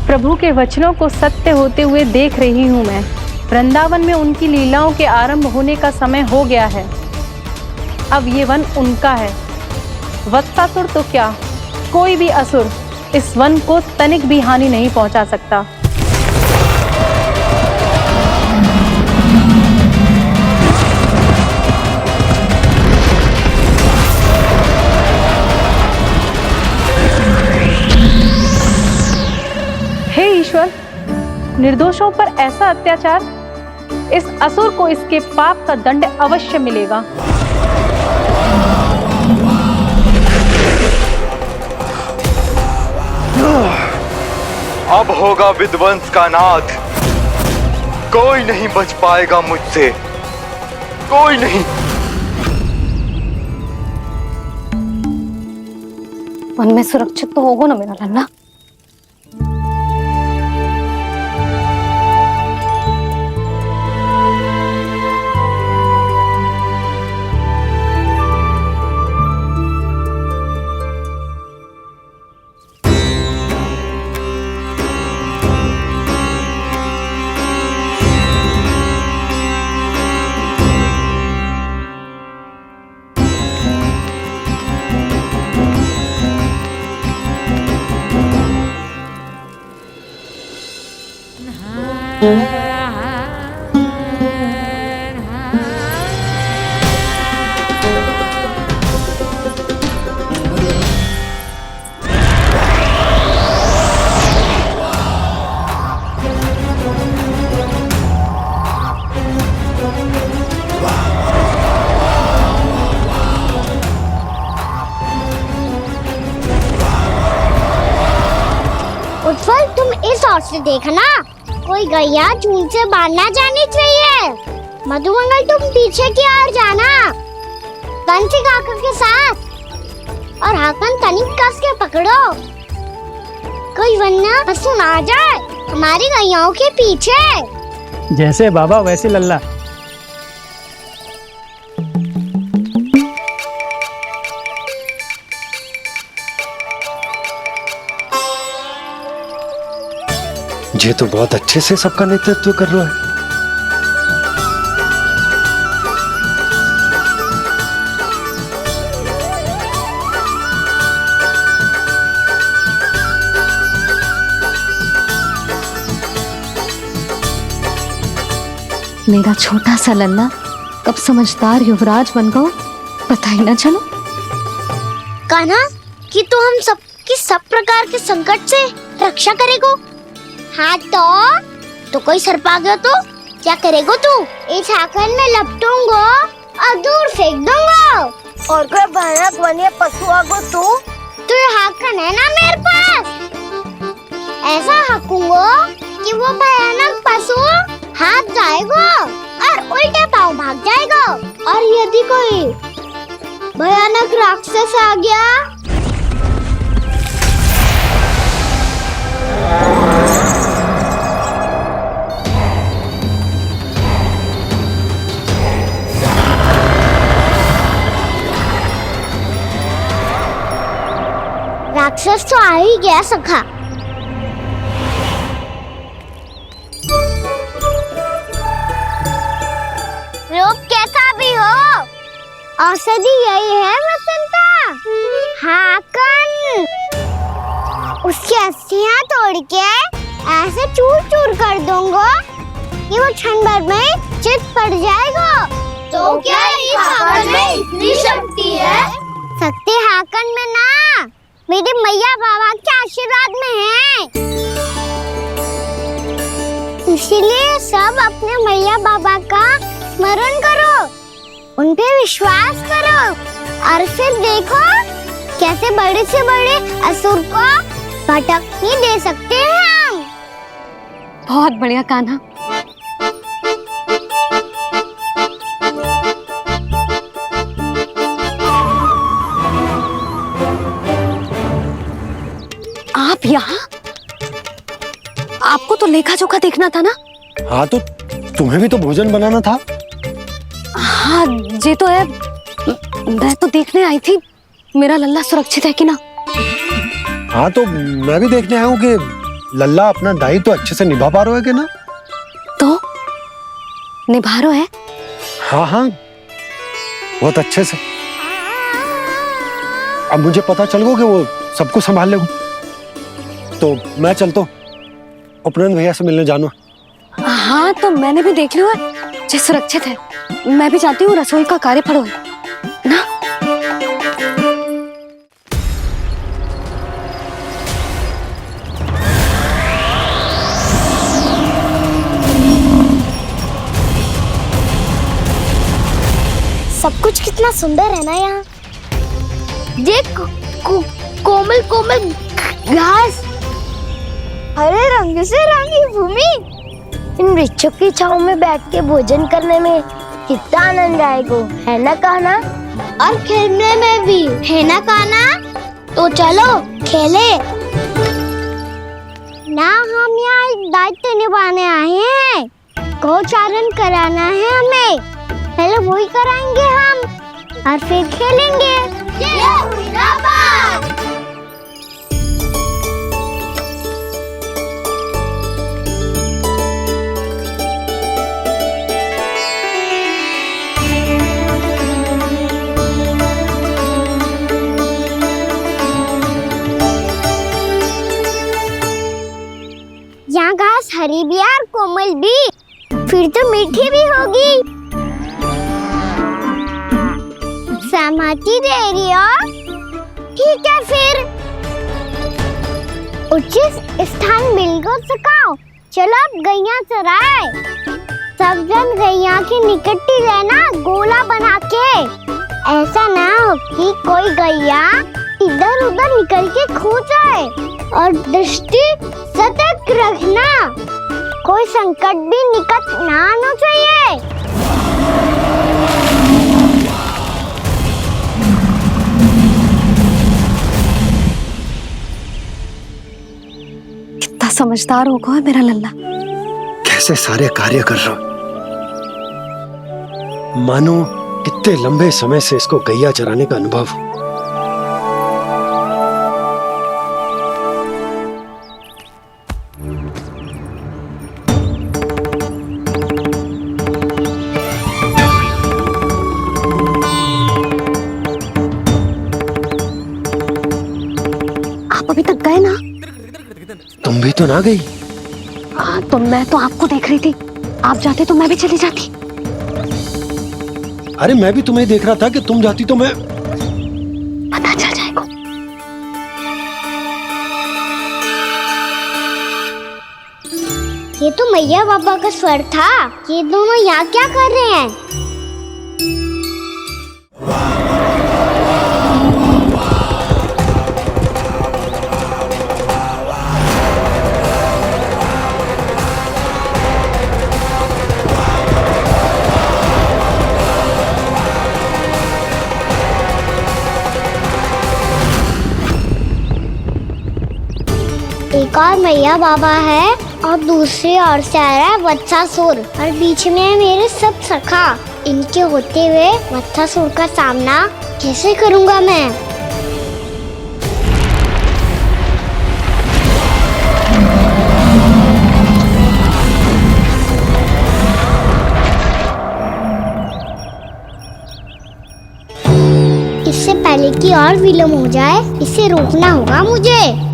प्रभु के वचनों को सत्य होते हुए देख रही हूँ मैं। वृंदावन में उनकी लीलाओं के आरंभ होने का समय हो गया है। अब ये वन उनका है। वत्सासुर तो क्या, कोई भी असुर इस वन को तनिक भी हानि नहीं पहुंचा सकता। हे ईश्वर, निर्दोषों पर ऐसा अत्याचार, इस असुर को इसके पाप का दंड अवश्य मिलेगा। अब होगा विध्वंस का नाद। कोई नहीं बच पाएगा मुझसे, कोई नहीं। वन में सुरक्षित तो होगा ना मेरा लल्ला। से देखना, कोई गैया झूठ से बाहर ना जानी चाहिए। मधुमंगल तुम पीछे की ओर जाना, बंसी काका के साथ, और हाकन तनिक कस के पकड़ो, कोई वरना पशु ना आ जाए हमारी गैयाओं के पीछे। जैसे बाबा वैसे लल्ला। ये तो बहुत अच्छे से सबका नेतृत्व कर रहा है। मेरा छोटा सा लल्ला कब समझदार युवराज बन गो पता ही ना चलो। कान्हा कि तू हम सबकी सब प्रकार के संकट से रक्षा करेगो। हाँ तो कोई सर्प आ गया तो क्या करेगो तू? इस हाकन में लपटूंगो और दूर फेंक दूंगा। और कोई भयानक वन्य पशु आगो तो ये हाकन है ना मेरे पास, ऐसा हाकूंगो कि वो भयानक पशु हाथ जाएगा और उल्टे पाँव भाग जाएगा। और यदि कोई भयानक राक्षस आ गया राक्षस तो आ ही गया सखा। रूप कैसा भी हो, औषधि यही है वसंता। हाकन उसकी अस्थियां तोड़ के ऐसे चूर चूर कर दूंगा कि वो क्षण भर में चित पड़ जाएगा। तो क्या इस हाकन में इतनी शक्ति है? शक्ति हाकन में ना, मेरी मैया बाबा के आशीर्वाद में है। इसीलिए सब अपने मैया बाबा का स्मरण करो, उन पे विश्वास करो, और फिर देखो कैसे बड़े से बड़े असुर को भटकने दे सकते हैं हम। बहुत बढ़िया कान्हा। आप यहाँ? आपको तो लेखा जोखा देखना था ना? हाँ तो तुम्हें भी तो भोजन बनाना था। हाँ ये तो है, मैं तो देखने आई थी मेरा लल्ला सुरक्षित है कि ना। हाँ तो मैं भी देखने आया हूँ कि लल्ला अपना दायित्व तो अच्छे से निभा पा रहा है कि ना। तो निभा रहा है? हाँ हाँ बहुत अच्छे से। अब मुझे पता चल गया कि वो सबको संभाल लेगा, तो मैं चलता हूँ उपनंद भैया से मिलने जाना। हाँ तो मैंने भी देख लिया है, जे सुरक्षित है। मैं भी चाहती हूँ रसोई का कार्य पड़ो ना। सब कुछ कितना सुंदर है ना यहाँ। देख कोमल कोमल घास, हरे रंग से रंगी भूमि, इन वृक्षों की छांव में बैठ के भोजन करने में कितना आनंद आएगा, है ना कान्हा? और खेलने में भी, है ना कान्हा? तो चलो खेले ना। हम यहाँ एक दायित्व निभाने आए हैं, गोचारण कराना है हमें। पहले वही कराएंगे हम और फिर खेलेंगे। ये हुई ना बात। यहाँ घास हरी भी और कोमल भी, फिर तो मीठी भी होगी। सहमति दे रही हो? ठीक है फिर उचित स्थान मिल गो सकाओ। चलो अब गैया चराए। सब जन गैया के निकट ही रहना, गोला बना के। ऐसा ना हो कि कोई गैया इधर उधर निकल के खो जाए और दृष्टि सतर्क रखना, कोई संकट भी निकट ना आना चाहिए। कितना समझदार होगा है मेरा लल्ला। कैसे सारे कार्य कर रहा, मानो कितने लंबे समय से इसको गैया चराने का अनुभव हो। आप अभी तक गए ना? तुम भी तो ना गई। हाँ, तो मैं तो आपको देख रही थी, आप जाते तो मैं भी चली जाती। अरे मैं भी तुम्हें देख रहा था कि तुम जाती तो मैं। पता चल जाएगा। ये तो मैया बाबा का स्वर था। ये दोनों यहाँ क्या कर रहे हैं? एक और मैया बाबा है और दूसरी ओर से आ रहा है वत्सासुर और बीच में है मेरे सब सखा। इनके होते हुए वत्सासुर का सामना कैसे करूंगा मैं? इससे पहले कि और विलम्ब हो जाए, इसे रोकना होगा मुझे।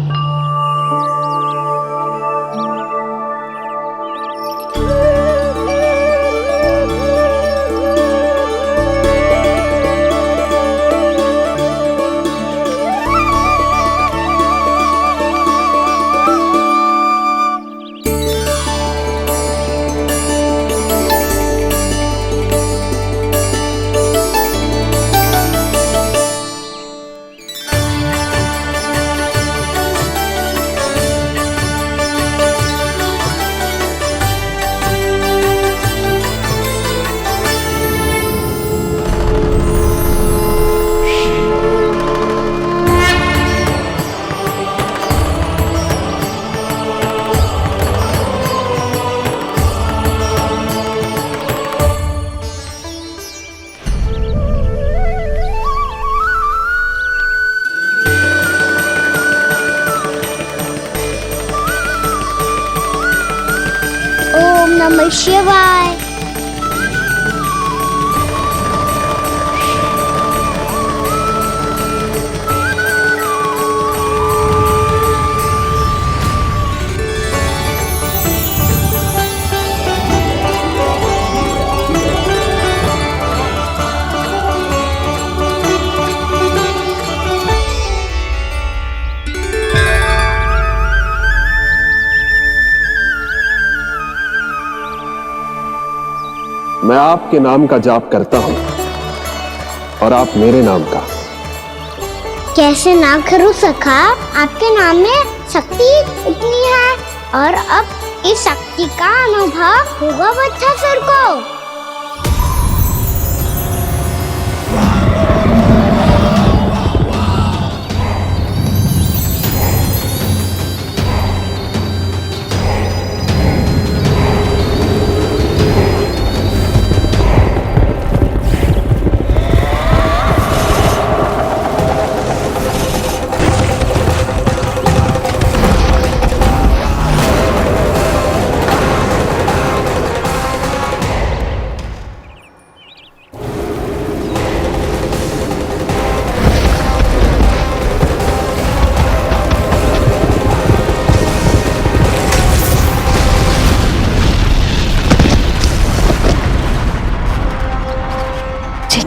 नमः शिवाय। मैं आपके नाम का जाप करता हूं और आप मेरे नाम का। कैसे ना करूं सखा, आपके नाम में शक्ति इतनी है और अब इस शक्ति का अनुभव होगा वत्सासुर को।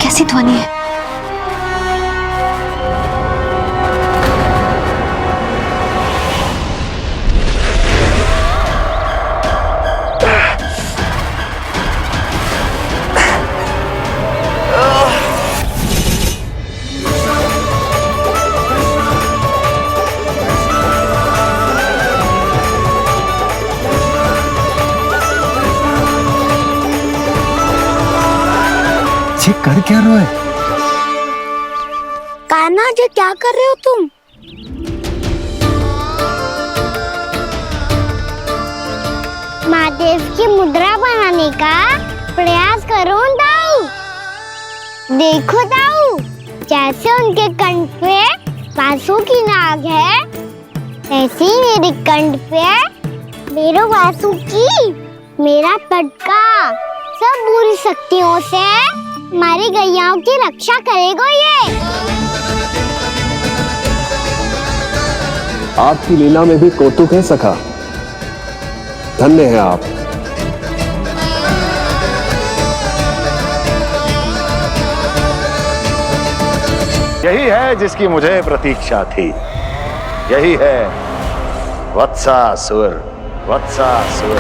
कैसी ध्वनि है? कर क्या रहे हो? कान्हा जी क्या कर रहे हो तुम? महादेव की मुद्रा बनाने का प्रयास करो दाऊ। देखो दाऊ, जैसे उनके कंठ पे वासु की नाग है, ऐसे ही मेरे कंठ पे मेरे वासु की मेरा पटका सब बुरी शक्तियों से हमारी गैयाओं की रक्षा करेगा ये। आपकी लीला में भी कौतुक है सखा, धन्य है आप। यही है जिसकी मुझे प्रतीक्षा थी, यही है वत्सासुर। वत्सासुर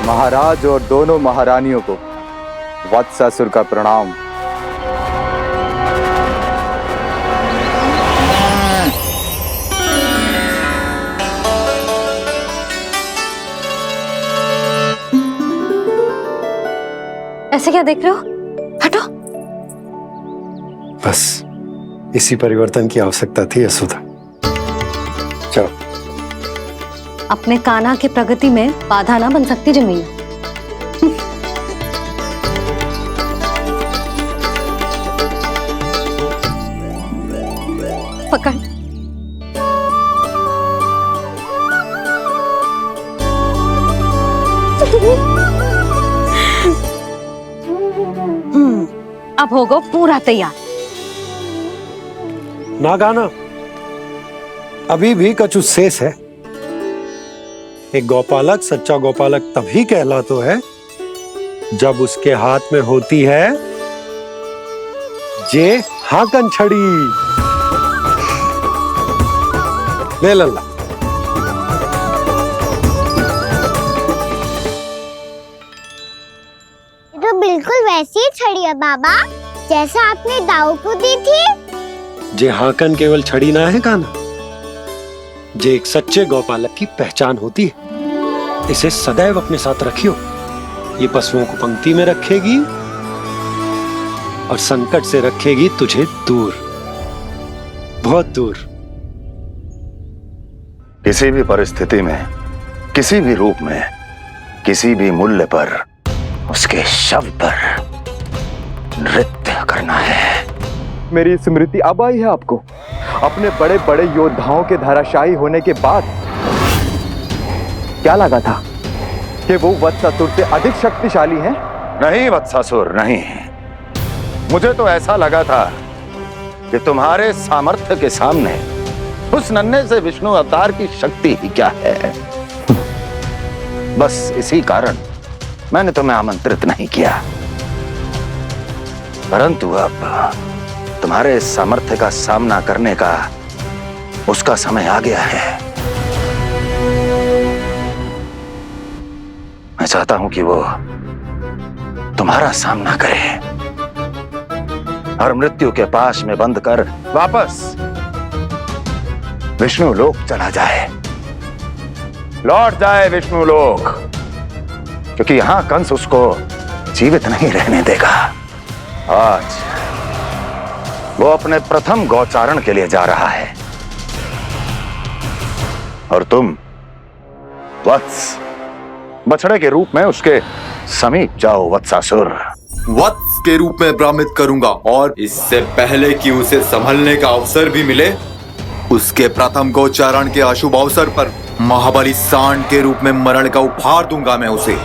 महाराज और दोनों महारानियों को वत्सासुर का प्रणाम। ऐसे क्या देख रहे हो? हटो। बस इसी परिवर्तन की आवश्यकता थी यशोदा। चलो। अपने कान्हा के प्रगति में बाधा ना बन सकती जमीन। पकड़। अब होगा पूरा तैयार। ना गाना, अभी भी कछु शेष है। एक गौपालक सच्चा गौपालक तभी कहलाता है जब उसके हाथ में होती है जे हाकन छड़ी। ले लल्ला। तो बिल्कुल वैसी ही छड़ी है बाबा, जैसा आपने दाऊ को दी थी। जे हाकन केवल छड़ी ना है कान्हा, जे एक सच्चे गौपालक की पहचान होती है। इसे सदैव अपने साथ रखियो। ये पशुओं को पंक्ति में रखेगी और संकट से रखेगी तुझे दूर, बहुत दूर। किसी भी परिस्थिति में, किसी भी रूप में, किसी भी मूल्य पर उसके शव पर नृत्य करना है। मेरी स्मृति अब आई है आपको? अपने बड़े बड़े योद्धाओं के धराशायी होने के बाद क्या लगा था कि वो वत्सासुर से अधिक शक्तिशाली हैं? नहीं वत्सासुर, नहीं। मुझे तो ऐसा लगा था कि तुम्हारे सामर्थ्य के सामने उस नन्हे से विष्णु अवतार की शक्ति ही क्या है। बस इसी कारण मैंने तुम्हें आमंत्रित नहीं किया। परंतु अब तुम्हारे सामर्थ्य का सामना करने का उसका समय आ गया है। मैं चाहता हूं कि वो तुम्हारा सामना करे और मृत्यु के पाश में बंद कर वापस विष्णु लोक चला जाए, लौट जाए विष्णु लोक, क्योंकि यहां कंस उसको जीवित नहीं रहने देगा। आज वो अपने प्रथम गौचारण के लिए जा रहा है और तुम वत्स बछड़े के रूप में उसके समीप जाओ वत्सासुर। वत्स के रूप में भ्रमित करूंगा और इससे पहले कि उसे संभलने का अवसर भी मिले, उसके प्रथम गोचारण के अशुभ अवसर पर महाबली सांड के रूप में मरण का उपहार दूंगा मैं उसे।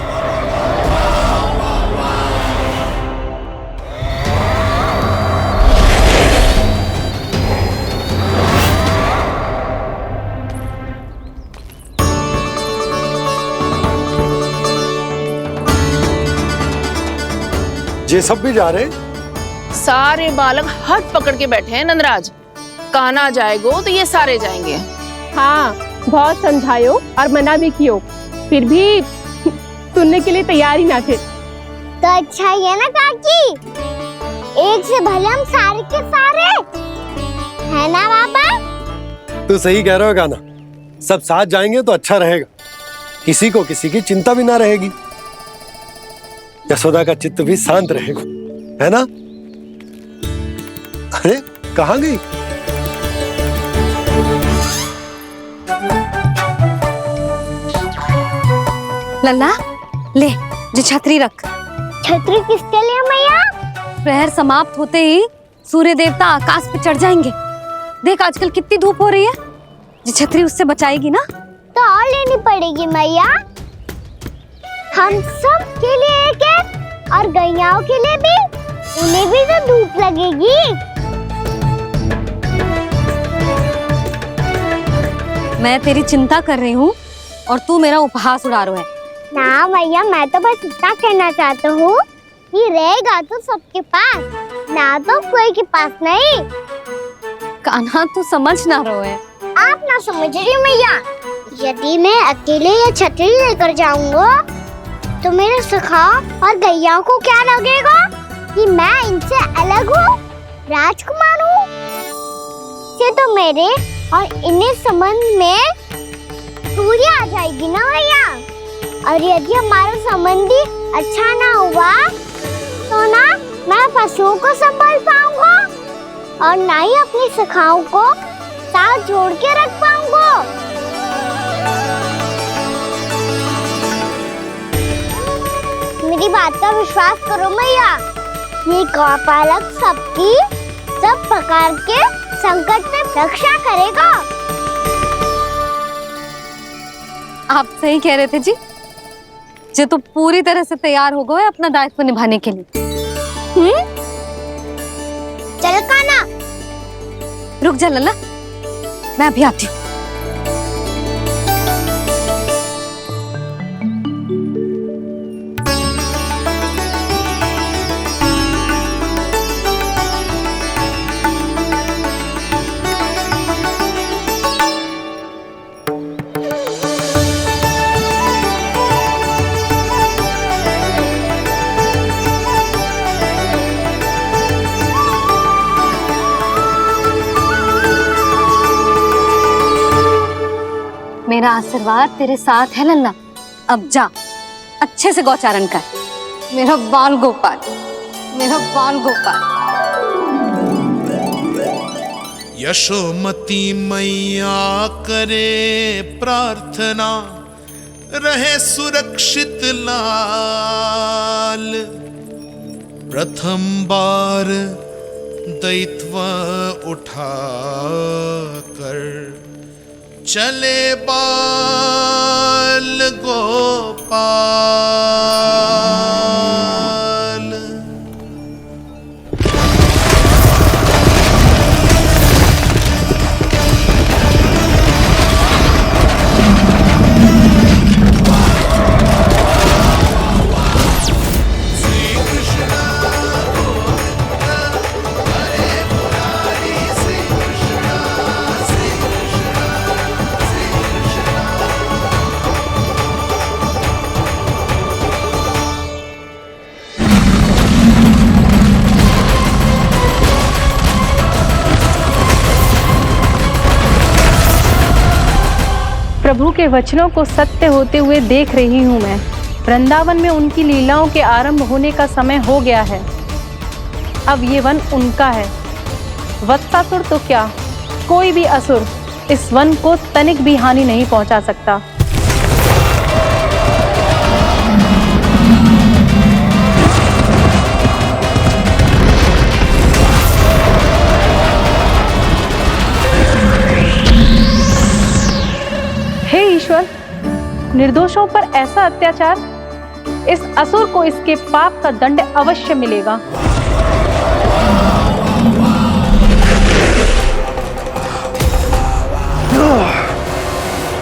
ये सब भी जा रहे? सारे बालक हाथ पकड़ के बैठे हैं नंदराज। कान्हा जाएगो तो ये सारे जाएंगे। हाँ, बहुत समझायो और मना भी कियो, फिर भी सुनने के लिए तैयार ही ना थे। तो अच्छा ही है ना काकी, एक से भले हम सारे के सारे है ना बाबा। तू सही कह रहा हो गाना, सब साथ जाएंगे तो अच्छा रहेगा, किसी को किसी की चिंता भी ना रहेगी, यशोदा का चित्त भी शांत रहेगा, है ना? अरे कहाँ गई? लल्ला ले, जो छतरी रख। छतरी किसके लिए मैया? प्रहर समाप्त होते ही सूर्य देवता आकाश पे चढ़ जाएंगे। देख आजकल कितनी धूप हो रही है, जो छतरी उससे बचाएगी ना। तो और लेनी पड़ेगी मैया, हम सब के लिए एक एक, और गैयाओं के लिए भी, उन्हें भी तो धूप लगेगी। मैं तेरी चिंता कर रही हूँ और तू मेरा उपहास उड़ा रहा है। ना भैया, मैं तो बस इतना कहना चाहता हूँ कि रहेगा तो सबके पास, ना तो कोई के पास नहीं। कान्हा तू समझ ना रहो है। आप ना समझ रही मैया, यदि मैं अकेले ये छतरी लेकर जाऊंगा तो मेरे सखा और गैयाओं को क्या लगेगा कि मैं इनसे अलग हूँ, राजकुमार हूँ। ये तो मेरे और इन्हें संबंध में दूरी आ जाएगी ना भैया। और यदि हमारा संबंधी अच्छा ना हुआ तो ना मैं पशुओं को संभाल पाऊंगा और ना ही अपनी सखाओं को साथ जोड़ के रख पाऊंगा। मेरी बात का विश्वास करो मैया, ये गौपालक सबकी सब प्रकार के संकट से रक्षा करेगा। आप सही कह रहे थे जी, जो तो पूरी तरह से तैयार हो गए अपना दायित्व निभाने के लिए। चल कान्हा। रुक जा लल्ला, मैं अभी आती हूँ। मेरा आशीर्वाद तेरे साथ है लल्ला। अब जा, अच्छे से गौचारण कर। मेरा बाल गोपाल, मेरा बाल गोपाल। यशोमती मैया करे प्रार्थना, रहे सुरक्षित लाल। प्रथम बार दैत्व उठा कर चले बाल गोपाल। प्रभु के वचनों को सत्य होते हुए देख रही हूँ मैं। वृंदावन में उनकी लीलाओं के आरंभ होने का समय हो गया है। अब ये वन उनका है। वत्सासुर तो क्या, कोई भी असुर इस वन को तनिक भी हानि नहीं पहुंचा सकता। हे ईश्वर, निर्दोषों पर ऐसा अत्याचार, इस असुर को इसके पाप का दंड अवश्य मिलेगा।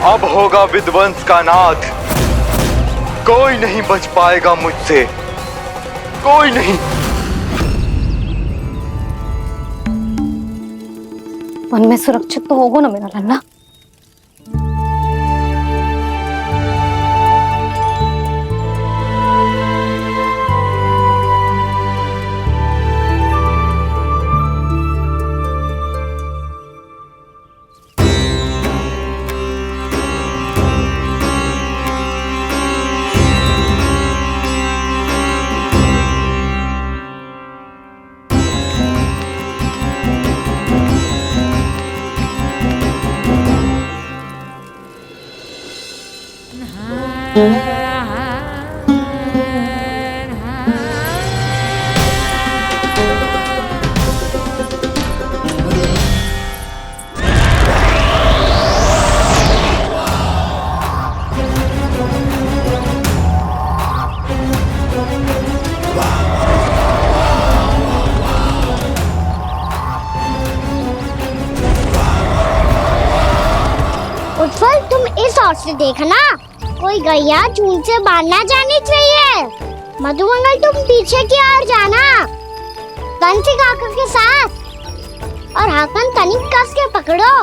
अब होगा विध्वंस का नाद। कोई नहीं बच पाएगा मुझसे, कोई नहीं। वन में सुरक्षित तो होगा ना मेरा लल्ला। उत्पल, तुम इस ओर से देखना, कोई गैया चून से बाहर ना जानी चाहिए। मधुमंगल, तुम पीछे की ओर जाना, कंसी काका के साथ, और हाकन तनिक कस के पकड़ो,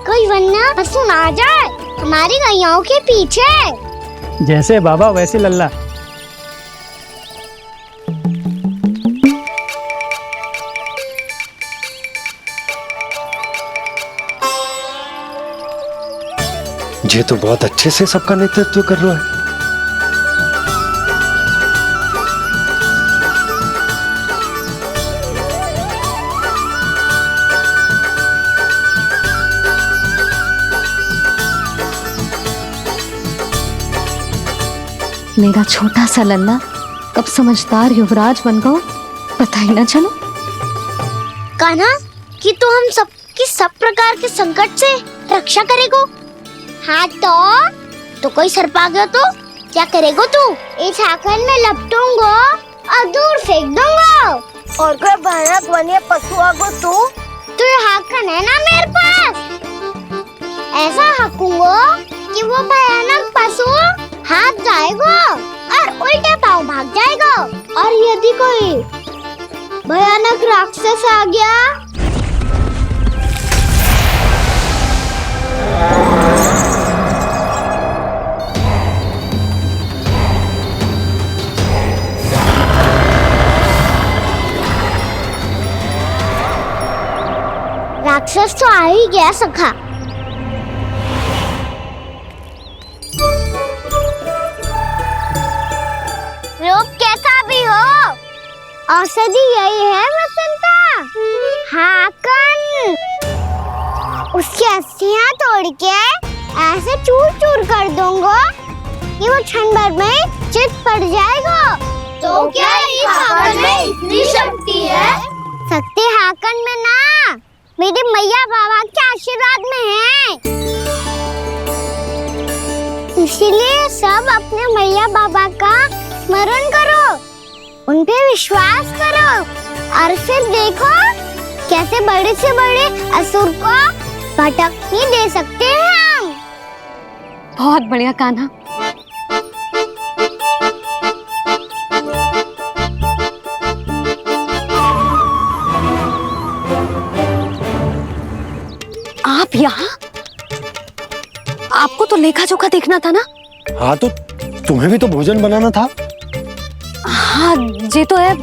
कोई वरना पशु ना जाए हमारी गैयाओं के पीछे। जैसे बाबा वैसे लल्ला। ये तो बहुत अच्छे से सबका नेतृत्व कर रहा है। मेरा छोटा सा लल्ला कब समझदार युवराज बन गो पता ही ना चलो। कान्हा, कि तू हम सबकी सब प्रकार के संकट से रक्षा करेगो। हाँ तो कोई सर्प आ गया तो क्या करेगो तू? इस हाकन में लपटूंगा और दूर फेंक दूंगा। और कोई भयानक वन्य पशु आगो तो ये हाकन है ना मेरे पास, ऐसा हाकूंगा कि वो भयानक पशु हाथ जाएगा और उल्टे पांव भाग जाएगा। और यदि कोई भयानक राक्षस आ गया राक्षस तो आ ही गया सखा। रूप कैसा भी हो, औषधि यही है वसंता। हाकन उसकी अस्थियां तोड़ के ऐसे चूर चूर कर दूंगा कि वो क्षण भर में चित पड़ जाएगा। तो क्या इस हाकन में इतनी शक्ति है? शक्ति हाकन में ना, मेरी मैया बाबा के आशीर्वाद में है। इसीलिए सब अपने मैया बाबा का स्मरण करो, उन पे विश्वास करो और फिर देखो कैसे बड़े से बड़े असुर को भटकने दे सकते हैं हम। बहुत बढ़िया कान्हा। आप यहाँ? आपको तो लेखा जोखा देखना था ना? हाँ तो तुम्हें भी तो भोजन बनाना था। हाँ ये तो है,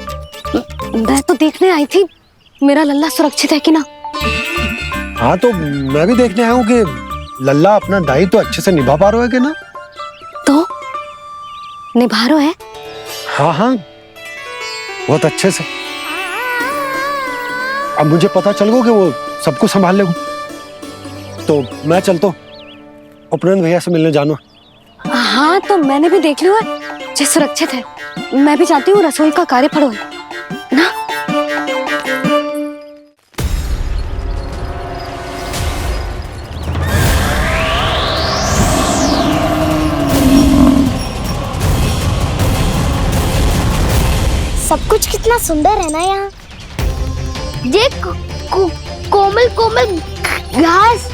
मैं तो देखने आई थी मेरा लल्ला सुरक्षित है कि ना। हाँ तो मैं भी देखने आया हूँ कि लल्ला अपना दायित्व तो अच्छे से निभा पा रहा है कि ना। तो निभा रहा है? हाँ हाँ बहुत अच्छे से। अब मुझे पता चल गया कि वो सबको संभाल लेगा। तो मैं चलता हूँ, उपनंद भैया से मिलने जाना। हाँ तो मैंने भी देख लिया है, जे सुरक्षित है। मैं भी चाहती हूँ रसोई का कार्य पड़ो ना। सब कुछ कितना सुंदर है ना यहाँ। ये कोमल कोमल घास,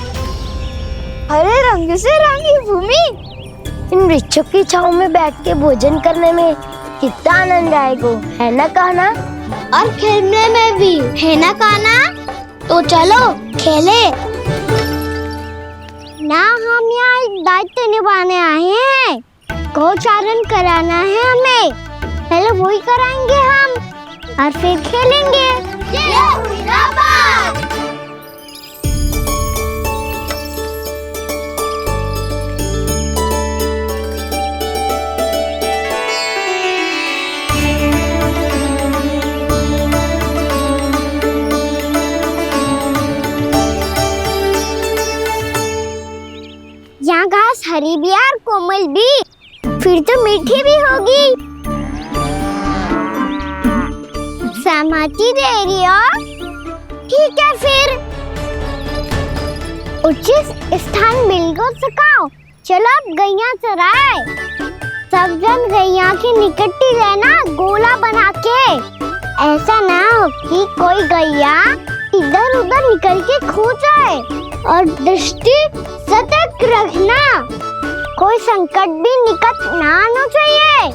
हरे रंग से रंगी भूमि, इन वृक्षों की छांव में बैठ के भोजन करने में कितना आनंद आएगा, है ना कान्हा? और खेलने में भी, है ना कान्हा? तो चलो खेले ना। हम यहाँ एक दायित्व निभाने आए हैं, गौचारण कराना है हमें। पहले वही कराएंगे हम और फिर खेलेंगे। यहाँ घास हरी भी और कोमल भी, फिर तो मीठी भी होगी। सहमति दे रही हो? ठीक है फिर, उचित स्थान बिल्कुल सुखाओ। चलो अब गैया चराए। सब जन गैया के निकट ही रहना, गोला बना के। ऐसा ना हो कि कोई गैया इधर उधर निकल के खो जाए। और दृष्टि सतर्क रखना, कोई संकट भी निकट ना आना चाहिए।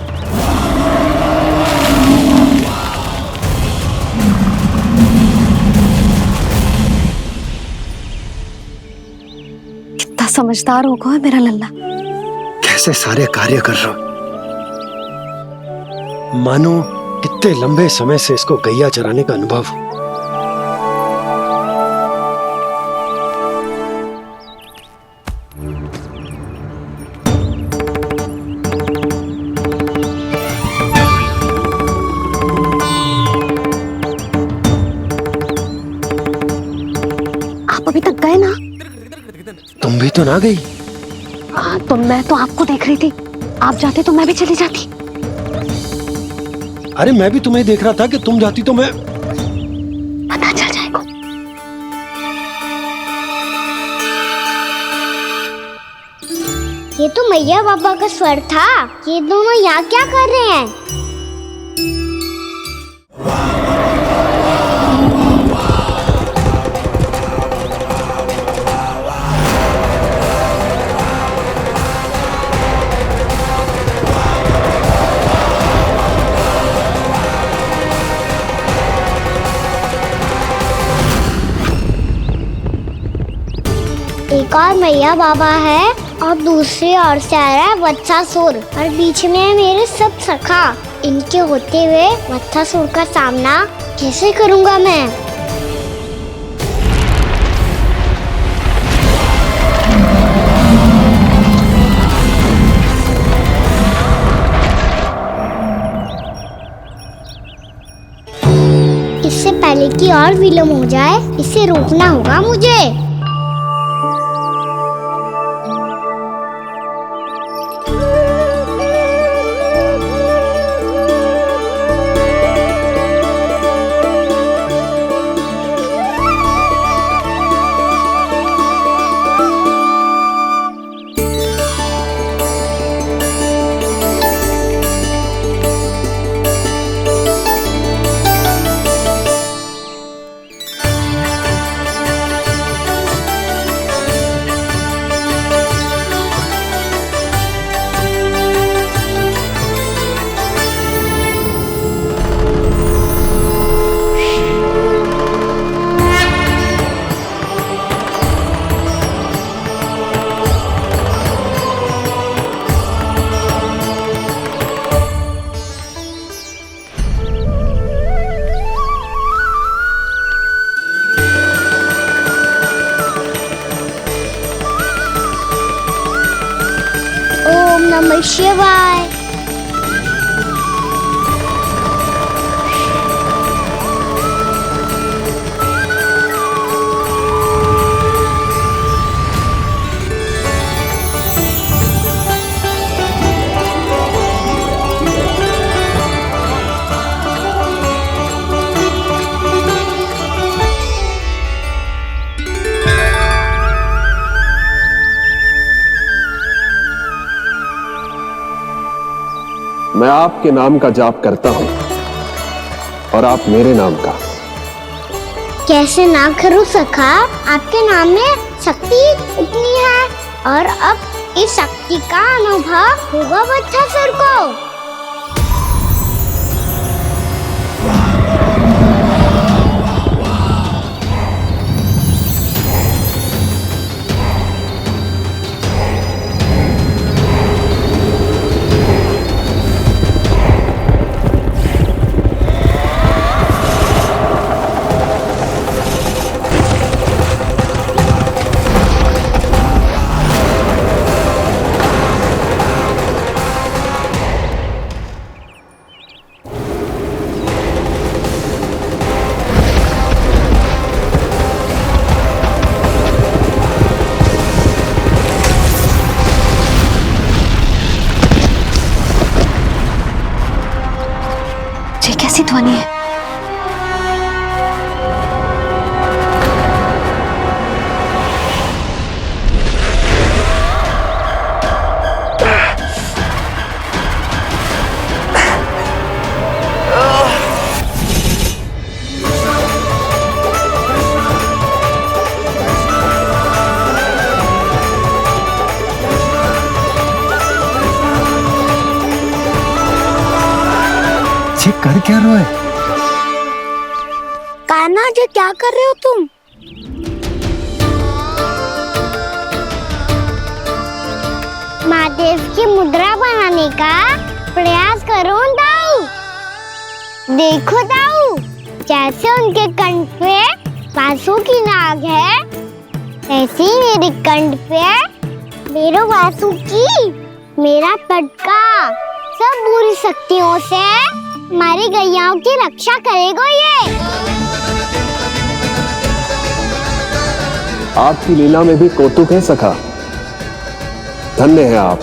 कितना समझदार होगा मेरा लल्ला। कैसे सारे कार्य कर रहा, मानो कितने लंबे समय से इसको गैया चराने का अनुभव हो। आप अभी तक गए ना? तुम भी तो ना गई। हाँ, तो मैं तो आपको देख रही थी। आप जाते तो मैं भी चली जाती। अरे मैं भी तुम्हें देख रहा था कि तुम जाती तो मैं। पता चल जाएगा। ये तो मैया बाबा का स्वर था। ये दोनों यहाँ क्या कर रहे हैं? एक और मैया बाबा है और दूसरी ओर से आ रहा है वत्सासुर, और बीच में है मेरे सब सखा। इनके होते हुए वत्सासुर का सामना कैसे करूंगा मैं? इससे पहले कि और विलम्ब हो जाए, इसे रोकना होगा मुझे। ओम नमः शिवाय। मैं आपके नाम का जाप करता हूं और आप मेरे नाम का। कैसे ना करूं सखा, आपके नाम में शक्ति इतनी है, और अब इस शक्ति का अनुभव होगा वत्सासुर को। कर क्या रहे हो? कान्हा जी क्या कर रहे हो तुम? महादेव की मुद्रा बनाने का प्रयास करो दाऊ। देखो दाऊ, जैसे उनके कंठ पे वासु की नाग है, ऐसे ही मेरे कंठ पे मेरो वासु की मेरा पटका सब बुरी शक्तियों से हमारी गैयाओं की रक्षा करेगा ये। आपकी लीला में भी कौतुक है सखा। धन्य है आप।